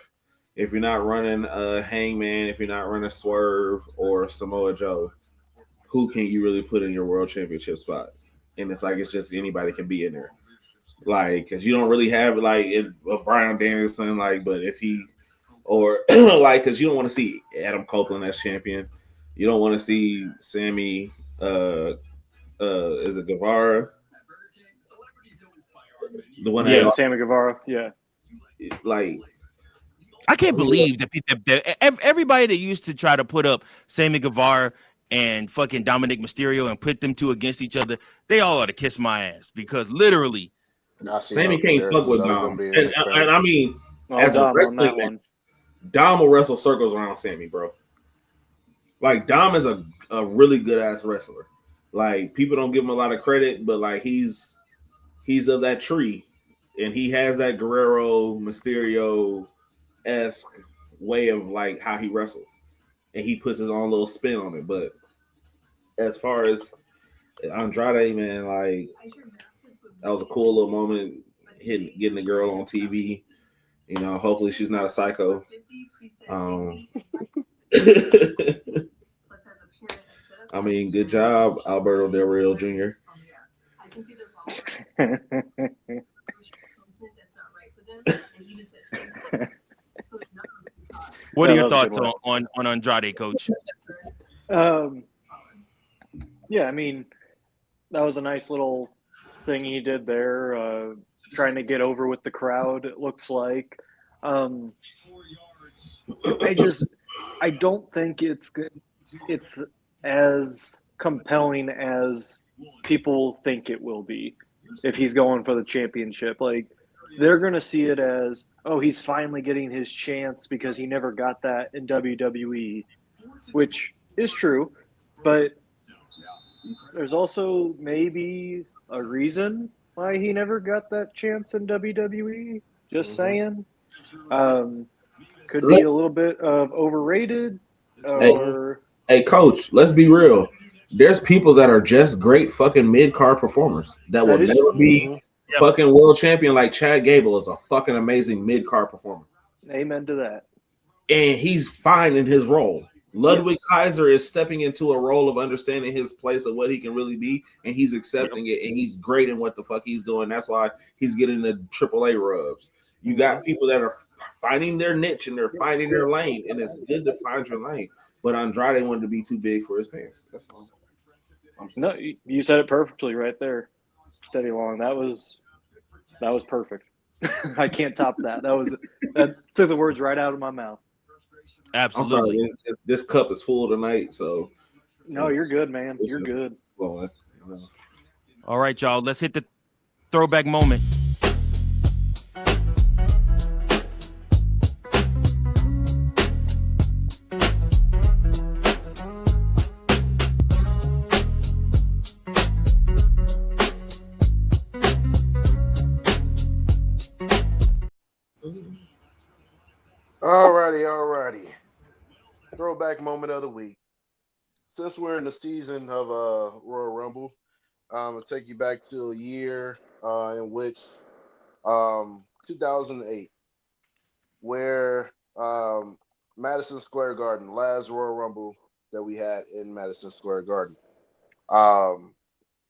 if you're not running Hangman, if you're not running Swerve or Samoa Joe, who can you really put in your world championship spot? And it's like it's just anybody can be in there. Like, because you don't really have like Brian Danielson, like, but if he or like, because you don't want to see Adam Copeland as champion, you don't want to see Sammy. Is it Guevara? The one, Sammy Guevara. Yeah, like, I can't believe that everybody that used to try to put up Sammy Guevara and fucking Dominic Mysterio and put them two against each other, they all ought to kiss my ass because literally, Sammy can't fuck with Dom. And I mean, as Dom a wrestling man, Dom will wrestle circles around Sammy, bro. Like, Dom is a really good ass wrestler. Like, people don't give him a lot of credit, but like he's of that tree, and he has that Guerrero Mysterio-esque way of like how he wrestles, and he puts his own little spin on it. But as far as Andrade, man, like, that was a cool little moment, getting the girl on TV. You know, hopefully she's not a psycho. I mean, good job, Alberto Del Rio Jr. what are your thoughts on Andrade, Coach? Yeah, I mean, that was a nice little thing he did there, trying to get over with the crowd, it looks like. I don't think it's as compelling as people think it will be if he's going for the championship. Like, they're going to see it as, oh, he's finally getting his chance because he never got that in WWE, which is true, but there's also maybe a reason why he never got that chance in WWE. Just saying. Could be a little bit of overrated. Hey, Coach, let's be real. There's people that are just great fucking mid-card performers that will never be fucking world champion. Like Chad Gable is a fucking amazing mid-card performer. Amen to that. And he's fine in his role. Ludwig Kaiser is stepping into a role of understanding his place of what he can really be, and he's accepting it, and he's great in what the fuck he's doing. That's why he's getting the AAA rubs. You got people that are finding their niche and they're finding their lane, and it's good to find your lane. But Andrade wanted to be too big for his pants. That's all. No, you said it perfectly right there, Steady Long. That was perfect. I can't top that. That took the words right out of my mouth. Absolutely. I'm sorry, this cup is full tonight, so. No, you're good, man. You're good. Flowing, All right, y'all. Let's hit the throwback moment. Alrighty. Throwback moment of the week. Since we're in the season of Royal Rumble, I'll take you back to a year in which 2008, where Madison Square Garden, last Royal Rumble that we had in Madison Square Garden. Um,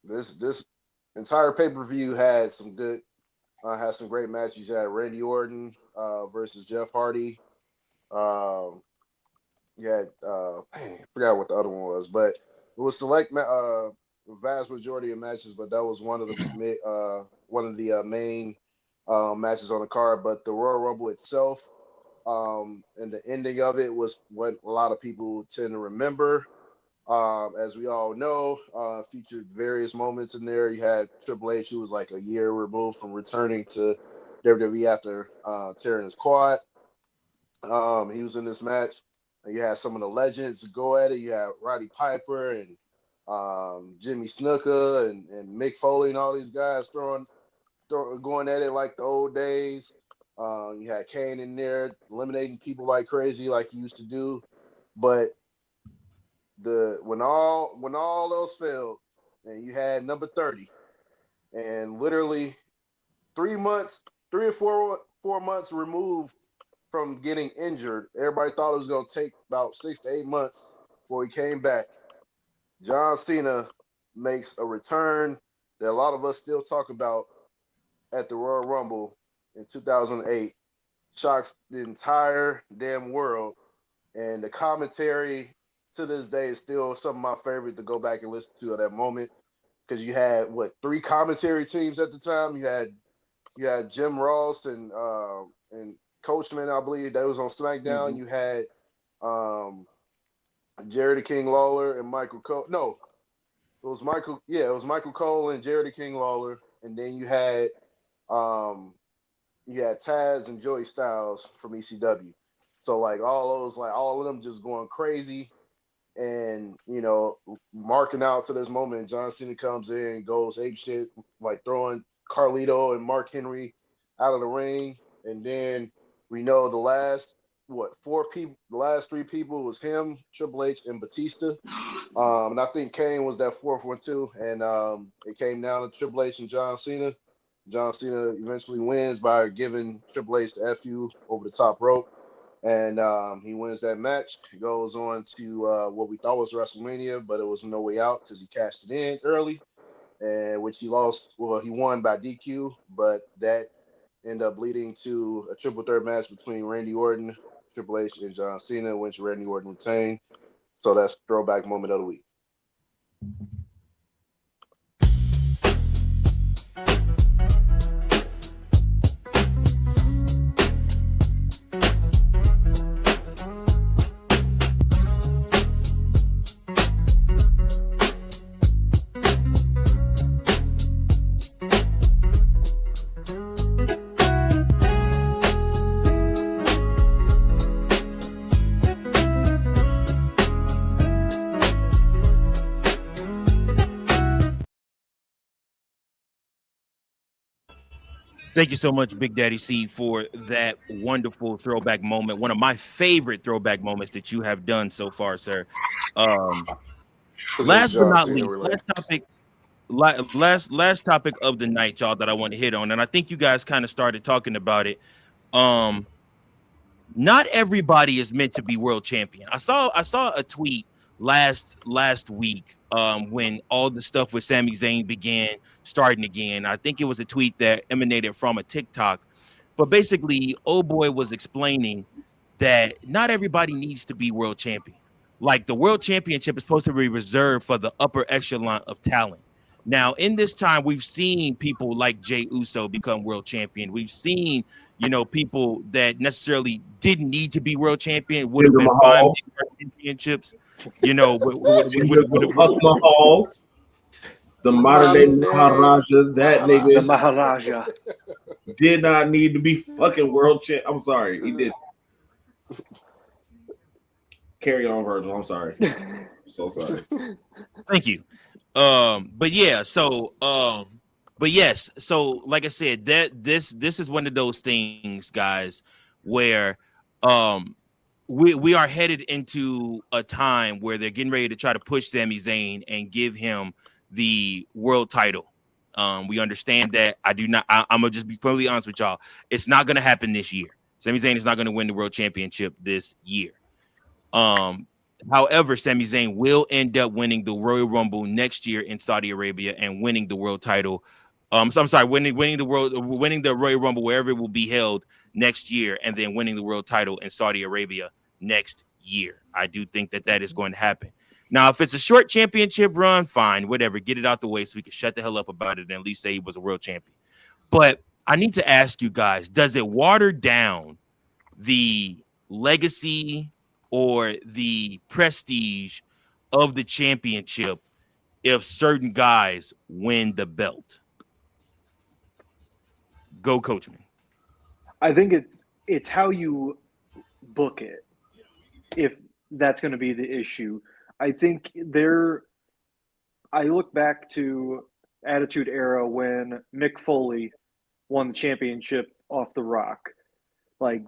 this entire pay per view had some great matches. You had Randy Orton versus Jeff Hardy. Um, you had I forgot what the other one was, but it was vast majority of matches. But that was one of the main matches on the card. But the Royal Rumble itself, and the ending of it was what a lot of people tend to remember. As we all know, featured various moments in there. You had Triple H, who was like a year removed from returning to WWE after tearing his quad. He was in this match. And you had some of the legends go at it. You had Roddy Piper and Jimmy Snuka and Mick Foley and all these guys going at it like the old days. You had Kane in there eliminating people like crazy, like he used to do. But when all else failed, and you had number 30, and literally 3 or 4 months removed from getting injured, everybody thought it was going to take about 6 to 8 months before he came back. John Cena makes a return that a lot of us still talk about at the Royal Rumble in 2008. Shocks the entire damn world, and the commentary to this day is still some of my favorite to go back and listen to at that moment, because you had 3 commentary teams at the time. You had Jim Ross and Coachman, I believe, that was on SmackDown. Mm-hmm. You had Jerry the King Lawler and Michael Cole. No, it was Michael. Yeah, it was Michael Cole and Jerry the King Lawler, and then you had Taz and Joey Styles from ECW. So all of them just going crazy, and marking out to this moment. And John Cena comes in and goes ape shit, like throwing Carlito and Mark Henry out of the ring, and then we know the last 3 people was him, Triple H, and Batista. And I think Kane was that 4th one too. And it came down to Triple H and John Cena. John Cena eventually wins by giving Triple H the FU over the top rope. And he wins that match. He goes on to what we thought was WrestleMania, but it was No Way Out because he cashed it in early, and which he lost. Well, he won by DQ, but that ended up leading to a triple threat match between Randy Orton, Triple H, and John Cena, which Randy Orton retained. So that's throwback moment of the week. Thank you so much, Big Daddy C, for that wonderful throwback moment. One of my favorite throwback moments that you have done so far, sir. Last but not least, last topic of the night, y'all, that I want to hit on, and I think you guys kind of started talking about it. Not everybody is meant to be world champion. I saw a tweet last week when all the stuff with Sami Zayn began starting again. I think it was a tweet that emanated from a TikTok, but basically, old boy was explaining that not everybody needs to be world champion. Like, the world championship is supposed to be reserved for the upper echelon of talent. Now, in this time, we've seen people like Jey Uso become world champion. We've seen, people that necessarily didn't need to be world champion, would have been fine with championships. Mahal, the modern day Maharaja, that nigga, The Maharaja. did not need to be fucking world champ. I'm sorry, he did. Carry on, Virgil. I'm sorry. So sorry. Thank you. But yes, so like I said, that this is one of those things, guys, where we are headed into a time where they're getting ready to try to push Sami Zayn and give him the world title. We understand that. I'm gonna just be totally honest with y'all. It's not gonna happen this year. Sami Zayn is not gonna win the world championship this year. However, Sami Zayn will end up winning the Royal Rumble next year in Saudi Arabia and winning the world title. So I'm sorry, winning the Royal Rumble wherever it will be held next year, and then winning the world title in Saudi Arabia next year. I do think that is going to happen. Now, if it's a short championship run, fine, whatever, get it out the way so we can shut the hell up about it and at least say he was a world champion. But I need to ask you guys, does it water down the legacy or the prestige of the championship if certain guys win the belt? Go, Coachman. I think it's how you book it. If that's going to be the issue, I think I look back to Attitude Era when Mick Foley won the championship off The Rock. Like,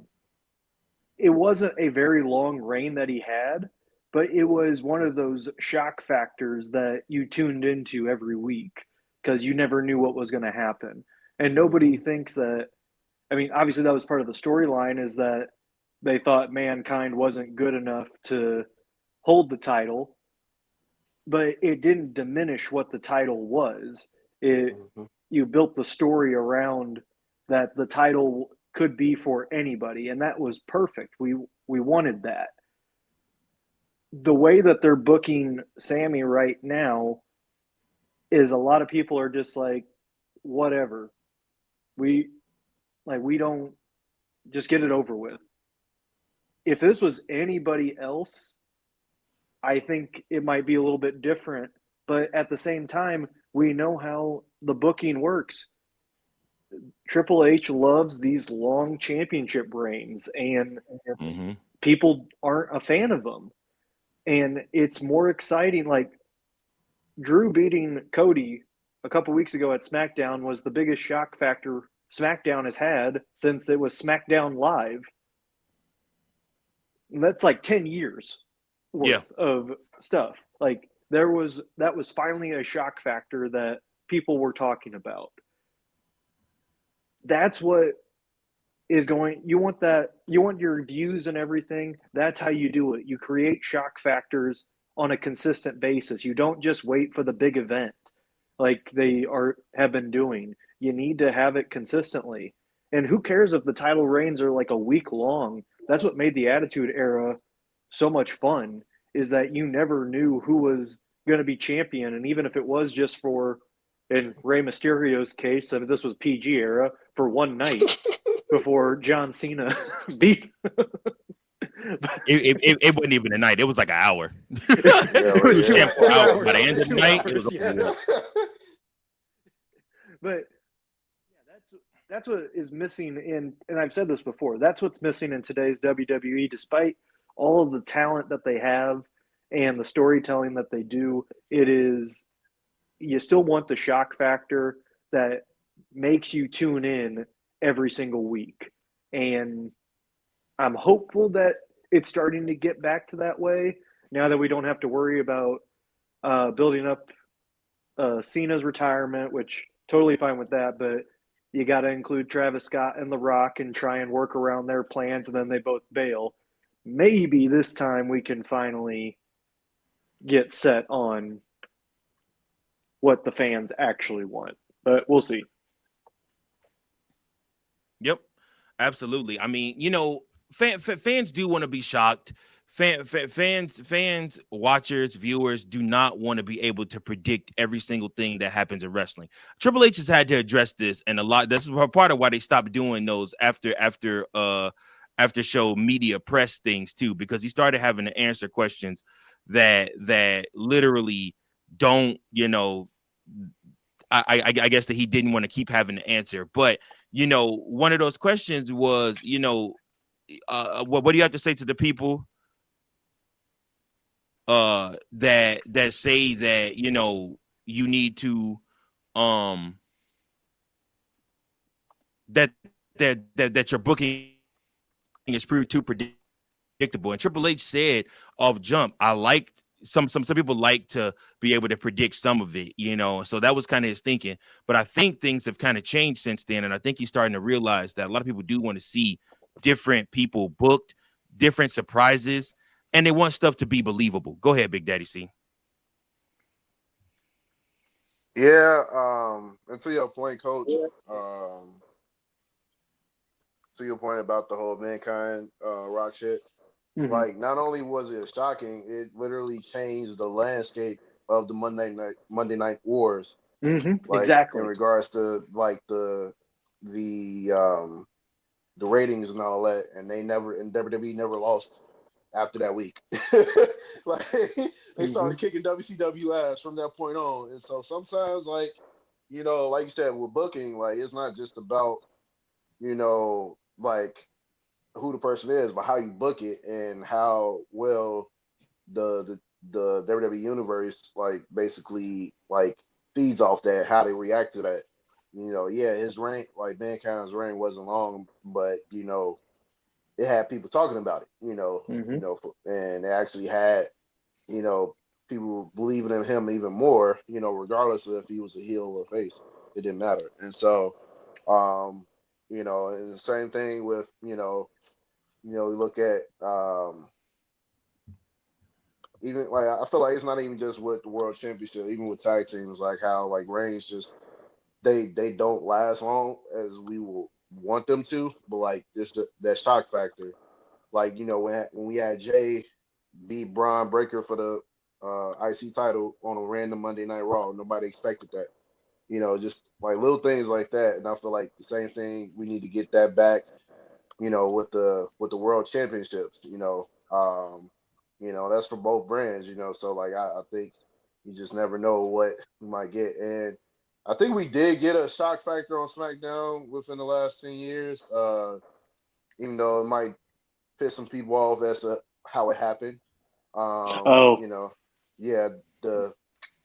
it wasn't a very long reign that he had, but it was one of those shock factors that you tuned into every week because you never knew what was going to happen. And nobody thinks that, I mean, obviously that was part of the storyline, is that they thought Mankind wasn't good enough to hold the title, but it didn't diminish what the title was. You built the story around that the title could be for anybody, and that was perfect. We wanted that. The way that they're booking Sammy right now is a lot of people are just like, whatever. We don't, just get it over with. If this was anybody else, I think it might be a little bit different. But at the same time, we know how the booking works. Triple H loves these long championship reigns, and people aren't a fan of them. And it's more exciting. Like, Drew beating Cody a couple weeks ago at SmackDown was the biggest shock factor SmackDown has had since it was SmackDown Live. And that's like 10 years worth of stuff. Like, that was finally a shock factor that people were talking about. That's what is going, you want your views and everything. That's how you do it. You create shock factors on a consistent basis. You don't just wait for the big event like they have been doing. You need to have it consistently. And who cares if the title reigns are like a week long? That's what made the Attitude Era so much fun, is that you never knew who was going to be champion. And even if it was just for, in Rey Mysterio's case, I mean, this was PG era, for one night before John Cena beat. It wasn't even a night. It was like an hour. It was 2 hours. By the end of the night, it was But yeah, that's what is missing and I've said this before, that's what's missing in today's WWE. Despite all of the talent that they have and the storytelling that they do, it is, you still want the shock factor that makes you tune in every single week. And I'm hopeful that it's starting to get back to that way now that we don't have to worry about building up Cena's retirement, which totally fine with that, but you got to include Travis Scott and The Rock and try and work around their plans, and then they both bail. Maybe this time we can finally get set on what the fans actually want, but we'll see. Yep, absolutely. I mean, you know, fans do want to be shocked. Fans, watchers, viewers do not want to be able to predict every single thing that happens in wrestling. Triple H has had to address this, and this is part of why they stopped doing those after show media press things too, because he started having to answer questions that literally don't, you know, I guess that he didn't want to keep having to answer. But, you know, one of those questions was, you know, what do you have to say to the people that say that, you know, you need to that you're booking is too predictable. And Triple H said off jump, I like some people like to be able to predict some of it, So that was kind of his thinking. But I think things have kind of changed since then, and I think he's starting to realize that a lot of people do want to see different people booked, different surprises, and they want stuff to be believable. Go ahead, Big Daddy C. Yeah, and to your point, Coach. To your point about the whole Mankind Rock shit, like not only was it shocking, it literally changed the landscape of the Monday Night Wars. Like Exactly. in regards to like the ratings and all that, and WWE never lost after that week. Like they started kicking WCW ass from that point on. And so sometimes, like like you said with booking, like it's not just about like who the person is, but how you book it and how well the WWE universe like basically like feeds off that, how they react to that. Yeah, his reign, like Mankind's reign, wasn't long, but it had people talking about it. And it actually had people believing in him even more. Regardless of if he was a heel or face, it didn't matter. And so, and the same thing with we look at even like I feel like it's not even just with the world championship, even with tag teams, like how like Reigns just they don't last long as we will want them to, but like this that shock factor, like when we had Jay beat Braun Breaker for the IC title on a random Monday Night Raw, nobody expected that. Just like little things like that, and I feel like the same thing we need to get that back. With the world championships. That's for both brands. So like I think you just never know what you might get, and I think we did get a shock factor on SmackDown within the last 10 years. Even though it might piss some people off as to how it happened. Oh, Yeah, the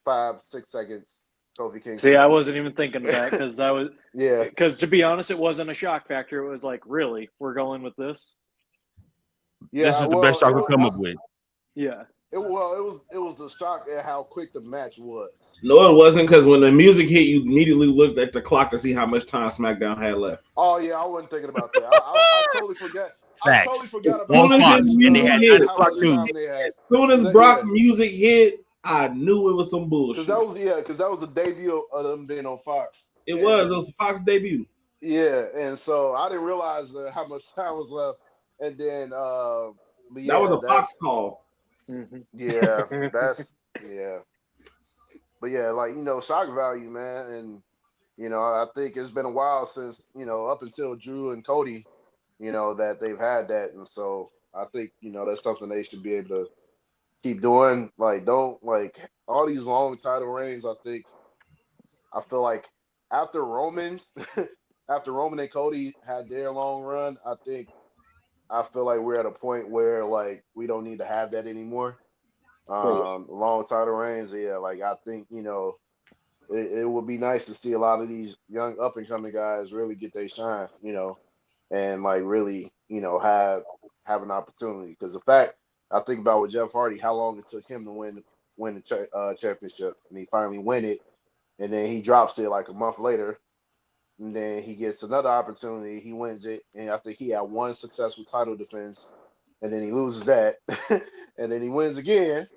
5-6 seconds Kofi see, Kingston. I wasn't even thinking of that Yeah, because to be honest, it wasn't a shock factor. It was like, really, we're going with this? This yeah. is the best Well, I could come up with. Yeah. it was the shock at how quick the match was. No, it wasn't, because when the music hit, you immediately looked at the clock to see how much time SmackDown had left. Oh yeah, I wasn't thinking about that. I totally forgot. I totally Facts. forgot As soon about as his And they music had hit, 9 how o'clock much too. time they had. as soon as That, Brock yeah, music hit, I knew it was some because bullshit. that was the debut of them being on Fox. It And was Fox debut. yeah, and so I didn't realize how much time was left. And then, but That was yeah, a Fox call. yeah, that's yeah, but yeah, like shock value, man, and I think it's been a while since up until Drew and Cody, that they've had that, and so I think that's something they should be able to keep doing. Like, don't like all these long title reigns. I feel like after Roman's, after Roman and Cody had their long run, I feel like we're at a point where like we don't need to have that anymore. Long title reigns, yeah. Like I think it would be nice to see a lot of these young up and coming guys really get their shine, and like really have an opportunity. Because the fact I think about with Jeff Hardy, how long it took him to win the championship, and he finally win it, and then he drops it like a month later, and then he gets another opportunity, he wins it, and I think he had one successful title defense, and then he loses that, and then he wins again,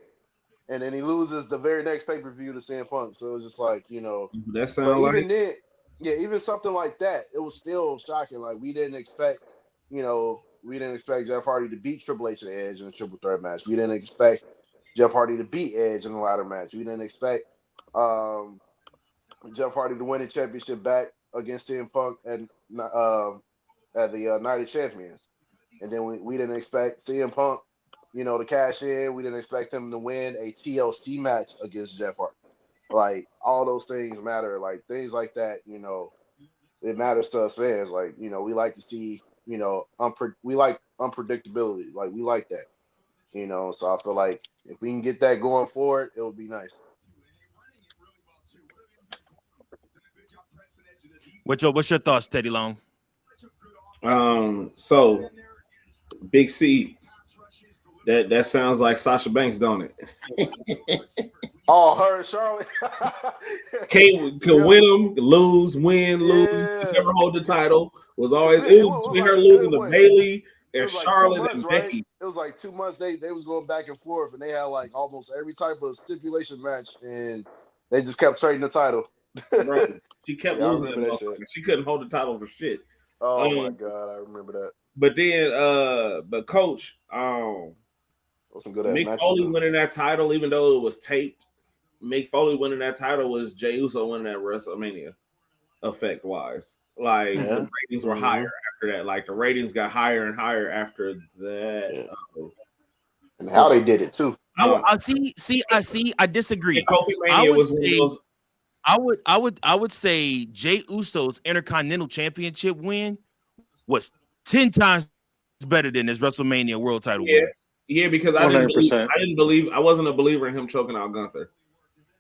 and then he loses the very next pay per view to CM Punk. So it was just like That but sound even like then, yeah, even something like that, it was still shocking. Like we didn't expect Jeff Hardy to beat Triple H and Edge in a triple threat match. We didn't expect Jeff Hardy to beat Edge in a ladder match. We didn't expect um, Jeff Hardy to win the championship back against CM Punk at the Night of Champions. And then we didn't expect CM Punk, to cash in. We didn't expect him to win a TLC match against Jeff Hardy. Like all those things matter. Like things like that, it matters to us fans. Like we like to see, we like unpredictability. Like we like that, So I feel like if we can get that going forward, it would be nice. What's your thoughts, Teddy Long? So Big C. That sounds like Sasha Banks, don't it? Oh, her and Charlotte. Can Yeah. win them, lose, win, lose, Yeah. never hold the title. Was always It it was was between like her losing to what? Bailey It and was like 2 Charlotte months, and right? Becky. It was like 2 months. They was going back and forth, and they had like almost every type of stipulation match, and they just kept trading the title. Bro, she kept Yeah, I losing that remember that shit. motherfucker. She couldn't hold the title for shit. Oh my god, I remember that. But then but coach, Those some good ass Mick matches. Foley Though. winning that title, even though it was taped, Mick Foley winning that title was Jey Uso winning that WrestleMania effect wise. Like the ratings were higher after that. Like the ratings got higher and higher after that. Yeah. And how they did it too. I disagree. Kofi Mania was one of those. I would say Jey Uso's Intercontinental Championship win was 10 times better than his WrestleMania World Title win. Yeah, because I wasn't a believer in him choking out Gunther.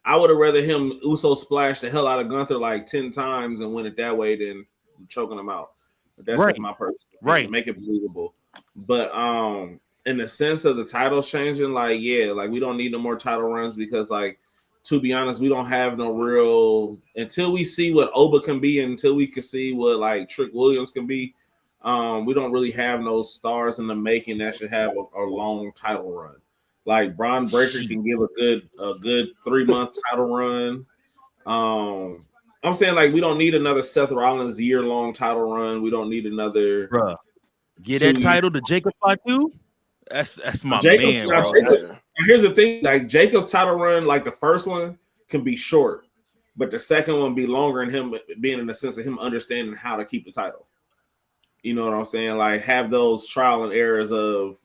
I would have rather him Uso splash the hell out of Gunther like 10 times and win it that way than choking him out. But that's just my personal opinion. Make it believable. But in the sense of the titles changing, like we don't need no more title runs because like to be honest, we don't have no real until we see what Oba can be, until we can see what like Trick Williams can be. We don't really have no stars in the making that should have a long title run. Like Braun Breaker can give a good 3-month title run. I'm saying like we don't need another Seth Rollins year-long title run. We don't need another. Bruh, get that title to Jacob Fatu. That's my man, bro. Here's the thing: like Jacob's title run, like the first one can be short, but the second one be longer, and him being in the sense of him understanding how to keep the title. You know what I'm saying? Like have those trial and errors of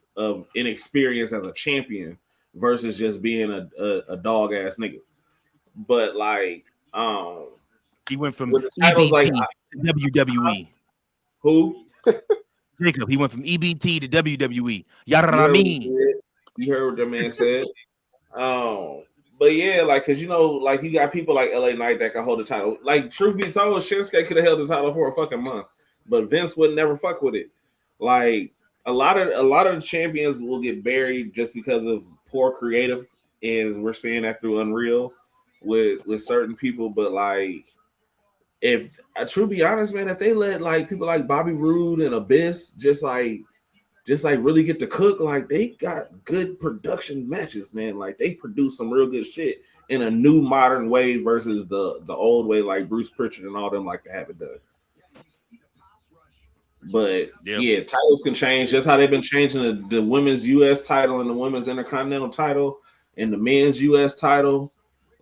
inexperience as a champion versus just being a dog ass nigga. But like, he went from EBT like, to WWE. Who? Jacob. He went from EBT to WWE. You heard what the man said. But yeah, like, cause you know, like you got people like LA Knight that can hold the title. Like, truth be told, Shinsuke could have held the title for a fucking month, but Vince would never fuck with it. Like, a lot of the champions will get buried just because of poor creative, and we're seeing that through Unreal with certain people. But like, if I truly be honest, man, if they let like people like Bobby Roode and Abyss just like really get to cook, like they got good production matches, man. Like they produce some real good shit in a new modern way versus the old way, like Bruce Pritchard and all them like to have it done. But yeah, titles can change just how they've been changing the women's US title and the women's Intercontinental title and the men's US title.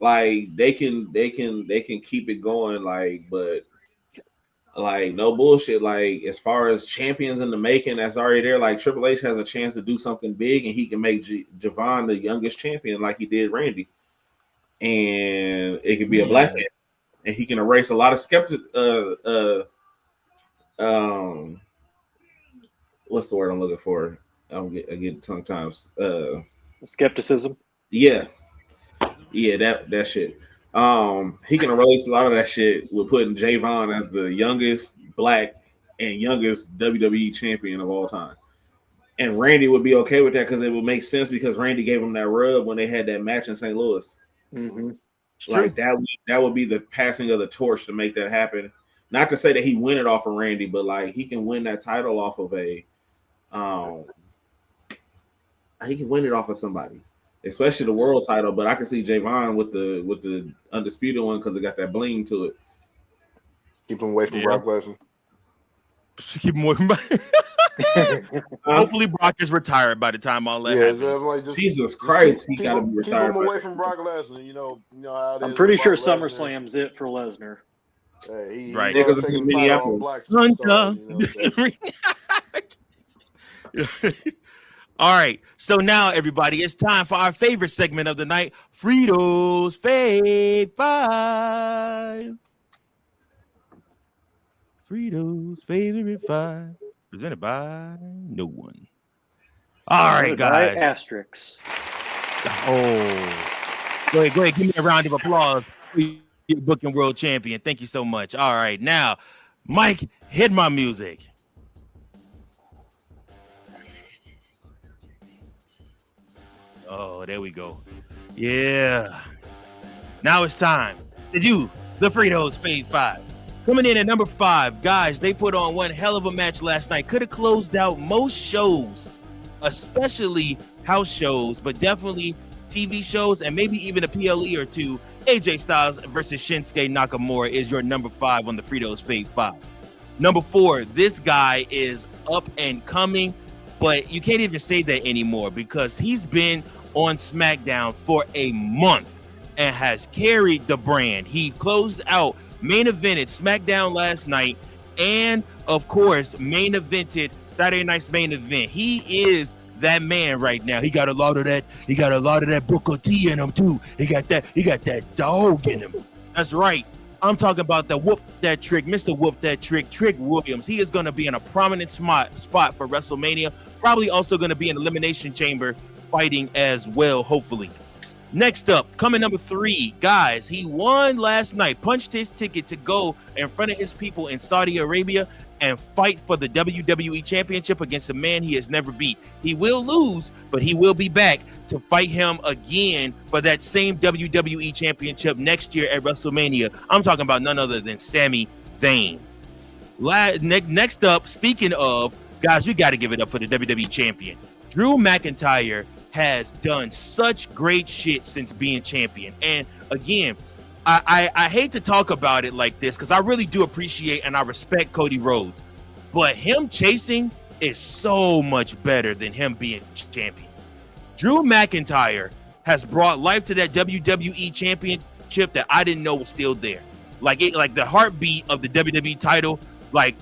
Like they can keep it going, like, but like no bullshit. Like as far as champions in the making that's already there, like Triple H has a chance to do something big, and he can make Javon the youngest champion, like he did Randy, and it could be a black man, and he can erase a lot of what's the word I'm looking for? I get tongue times. Skepticism. Yeah, that shit. He can erase a lot of that shit with putting Javon as the youngest black and youngest WWE champion of all time. And Randy would be okay with that because it would make sense because Randy gave him that rub when they had that match in St. Louis. Mm-hmm. Like that would be the passing of the torch to make that happen. Not to say that he win it off of Randy, but like he can win that title off of he can win it off of somebody, especially the world title. But I can see Javon with the undisputed one because it got that bling to it. Keep him away from Brock Lesnar. Keep him away from. Hopefully, Brock is retired by the time all that happens. Like Jesus Christ, he got to be retired. Keep him away from Brock Lesnar. You know how it is. I'm pretty sure SummerSlam's it for Lesnar. Hey, right? Because it's in Minneapolis. All right, so now everybody, it's time for our favorite segment of the night, Frito's Fave 5. Frito's Favorite 5, presented by no one. All right, guys. Asterix. Oh, go ahead, give me a round of applause. You're booking world champion. Thank you so much. All right, now, Mike, hit my music. Oh, there we go. Yeah. Now it's time to do the Fritos Fave 5. Coming in at number 5, guys, they put on one hell of a match last night. Could have closed out most shows, especially house shows, but definitely TV shows and maybe even a PLE or two. AJ Styles versus Shinsuke Nakamura is your number 5 on the Fritos Fave 5. Number 4, this guy is up and coming, but you can't even say that anymore because he's been on SmackDown for a month and has carried the brand. He closed out, main evented SmackDown last night, and of course, main evented Saturday night's main event. He is that man right now. He got a lot of that. He got a lot of that Booker T in him too. He got that dog in him. That's right. I'm talking about the Whoop That Trick, Mr. Whoop That Trick, Trick Williams. He is going to be in a prominent spot for WrestleMania. Probably also going to be in Elimination Chamber fighting as well, hopefully. Next up, coming number 3, guys, he won last night, punched his ticket to go in front of his people in Saudi Arabia and fight for the WWE Championship against a man he has never beat. He will lose, but he will be back to fight him again for that same WWE Championship next year at WrestleMania. I'm talking about none other than Sami Zayn. Next up, speaking of, guys, we got to give it up for the WWE Champion. Drew McIntyre has done such great shit since being champion. And again, I hate to talk about it like this because I really do appreciate and I respect Cody Rhodes, but him chasing is so much better than him being champion. Drew McIntyre has brought life to that WWE Championship that I didn't know was still there. Like the heartbeat of the WWE title, like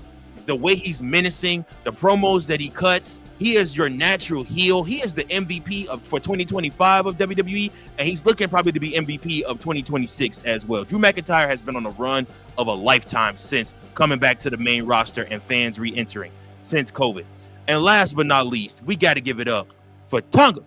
the way he's menacing, the promos that he cuts. He is your natural heel. He is the MVP for 2025 of WWE, and he's looking probably to be MVP of 2026 as well. Drew McIntyre has been on a run of a lifetime since coming back to the main roster and fans re-entering since COVID. And last but not least, we got to give it up for Tonga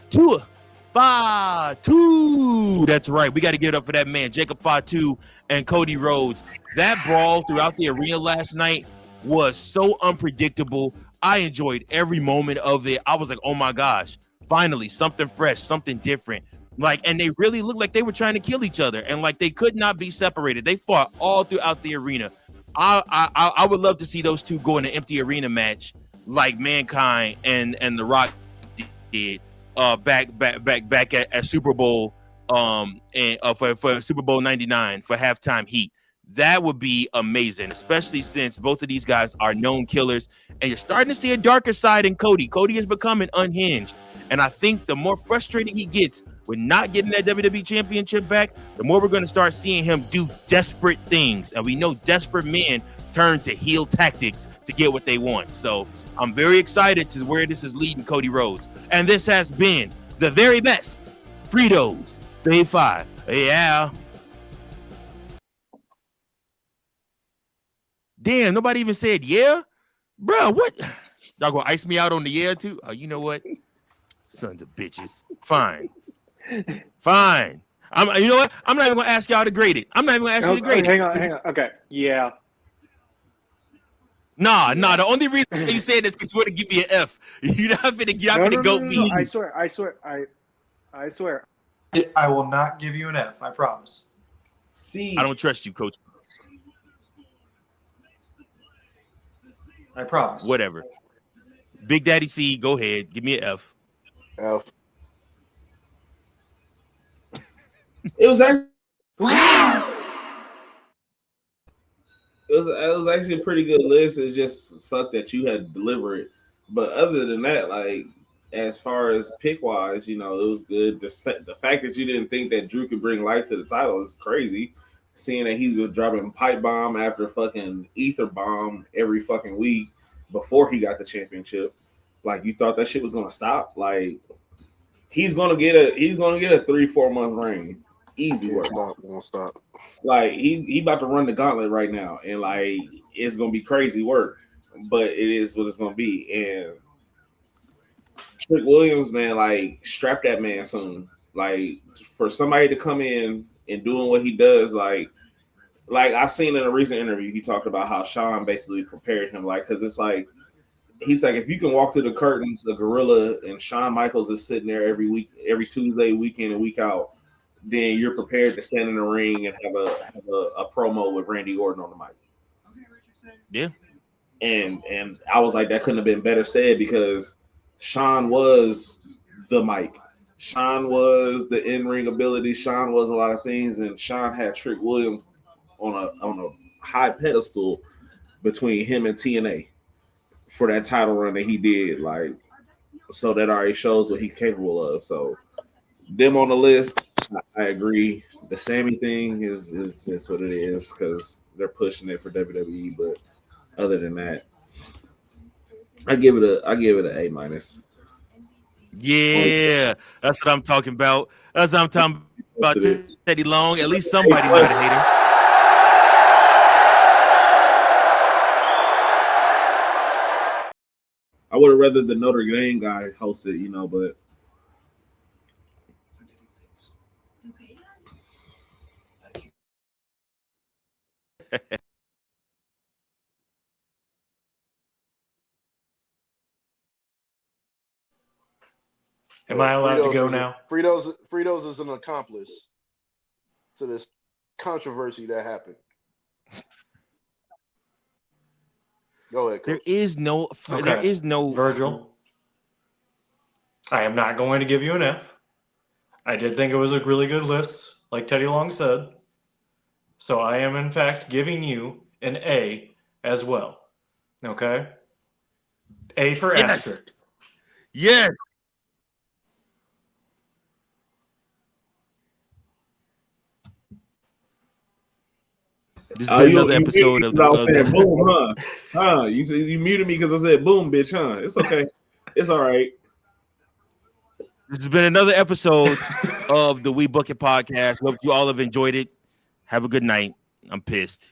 Tua Fatu. That's right. We got to give it up for that man, Jacob Fatu and Cody Rhodes. That brawl throughout the arena last night was so unpredictable. I enjoyed every moment of it. I was like, oh my gosh, finally something fresh, something different. And they really looked like they were trying to kill each other, and like they could not be separated. They fought all throughout the arena. I would love to see those two go in an empty arena match like Mankind and The Rock did back at Super Bowl and for Super Bowl 99 for halftime heat. That would be amazing, especially since both of these guys are known killers, and you're starting to see a darker side in Cody. Cody is becoming unhinged, and I think the more frustrated he gets with not getting that WWE Championship back, the more we're going to start seeing him do desperate things, and we know desperate men turn to heel tactics to get what they want. So I'm very excited to where this is leading Cody Rhodes, and this has been the very best Fritos Fave 5. Yeah. Damn, nobody even said yeah? Bro, what? Y'all gonna ice me out on the yeah too? Oh, you know what? Sons of bitches. Fine. You know what? I'm not even gonna ask y'all to grade it. I'm not even gonna ask you to grade it. Hang on. Okay. Yeah. Nah. The only reason you said this is because you want to give me an F. You're not finna goat me. I swear. I will not give you an F. I promise. See, I don't trust you, coach. I promise. Whatever. Big Daddy C, go ahead. Give me an F. F. it was actually it was actually a pretty good list. It just sucked that you had to deliver it. But other than that, like as far as pick wise, it was good. The fact that you didn't think that Drew could bring life to the title is crazy. Seeing that he's been dropping pipe bomb after fucking ether bomb every fucking week before he got the championship. Like you thought that shit was gonna stop. Like he's gonna get a 3-4 month reign. Easy work. Won't stop. Like he about to run the gauntlet right now, and like it's gonna be crazy work, but it is what it's gonna be. And Trick Williams, man, like strap that man soon. Like for somebody to come in and doing what he does, like I've seen in a recent interview, he talked about how Sean basically prepared him, like because it's like he's like, if you can walk through the curtains, a gorilla, and Shawn Michaels is sitting there every week, every Tuesday, week in and week out, then you're prepared to stand in the ring and have a promo with Randy Orton on the mic. Yeah. And I was like, that couldn't have been better said, because Shawn was the mic. Shawn was the in-ring ability. Shawn was a lot of things, and Shawn had Trick Williams on a high pedestal between him and TNA for that title run that he did. Like, so that already shows what he's capable of. So them on the list, I agree. The Sammy thing is just what it is, because they're pushing it for WWE. But other than that, I give it an A minus. Yeah, that's what I'm talking about. That's what I'm talking about. Teddy Long. At least somebody A+. might have hated him. I would have rather the Notre Dame guy hosted, but Am I allowed to go now? Fritos is an accomplice to this controversy that happened. Go ahead, Coach. There is no Virgil. I am not going to give you an F. I did think it was a really good list, like Teddy Long said. So I am, in fact, giving you an A as well. Okay? A for asterisk. Yes. This has been another episode of I was saying boom, huh? You muted me because I said boom, bitch, huh? It's okay. It's all right. This has been another episode of the We Book It podcast. Hope you all have enjoyed it. Have a good night. I'm pissed.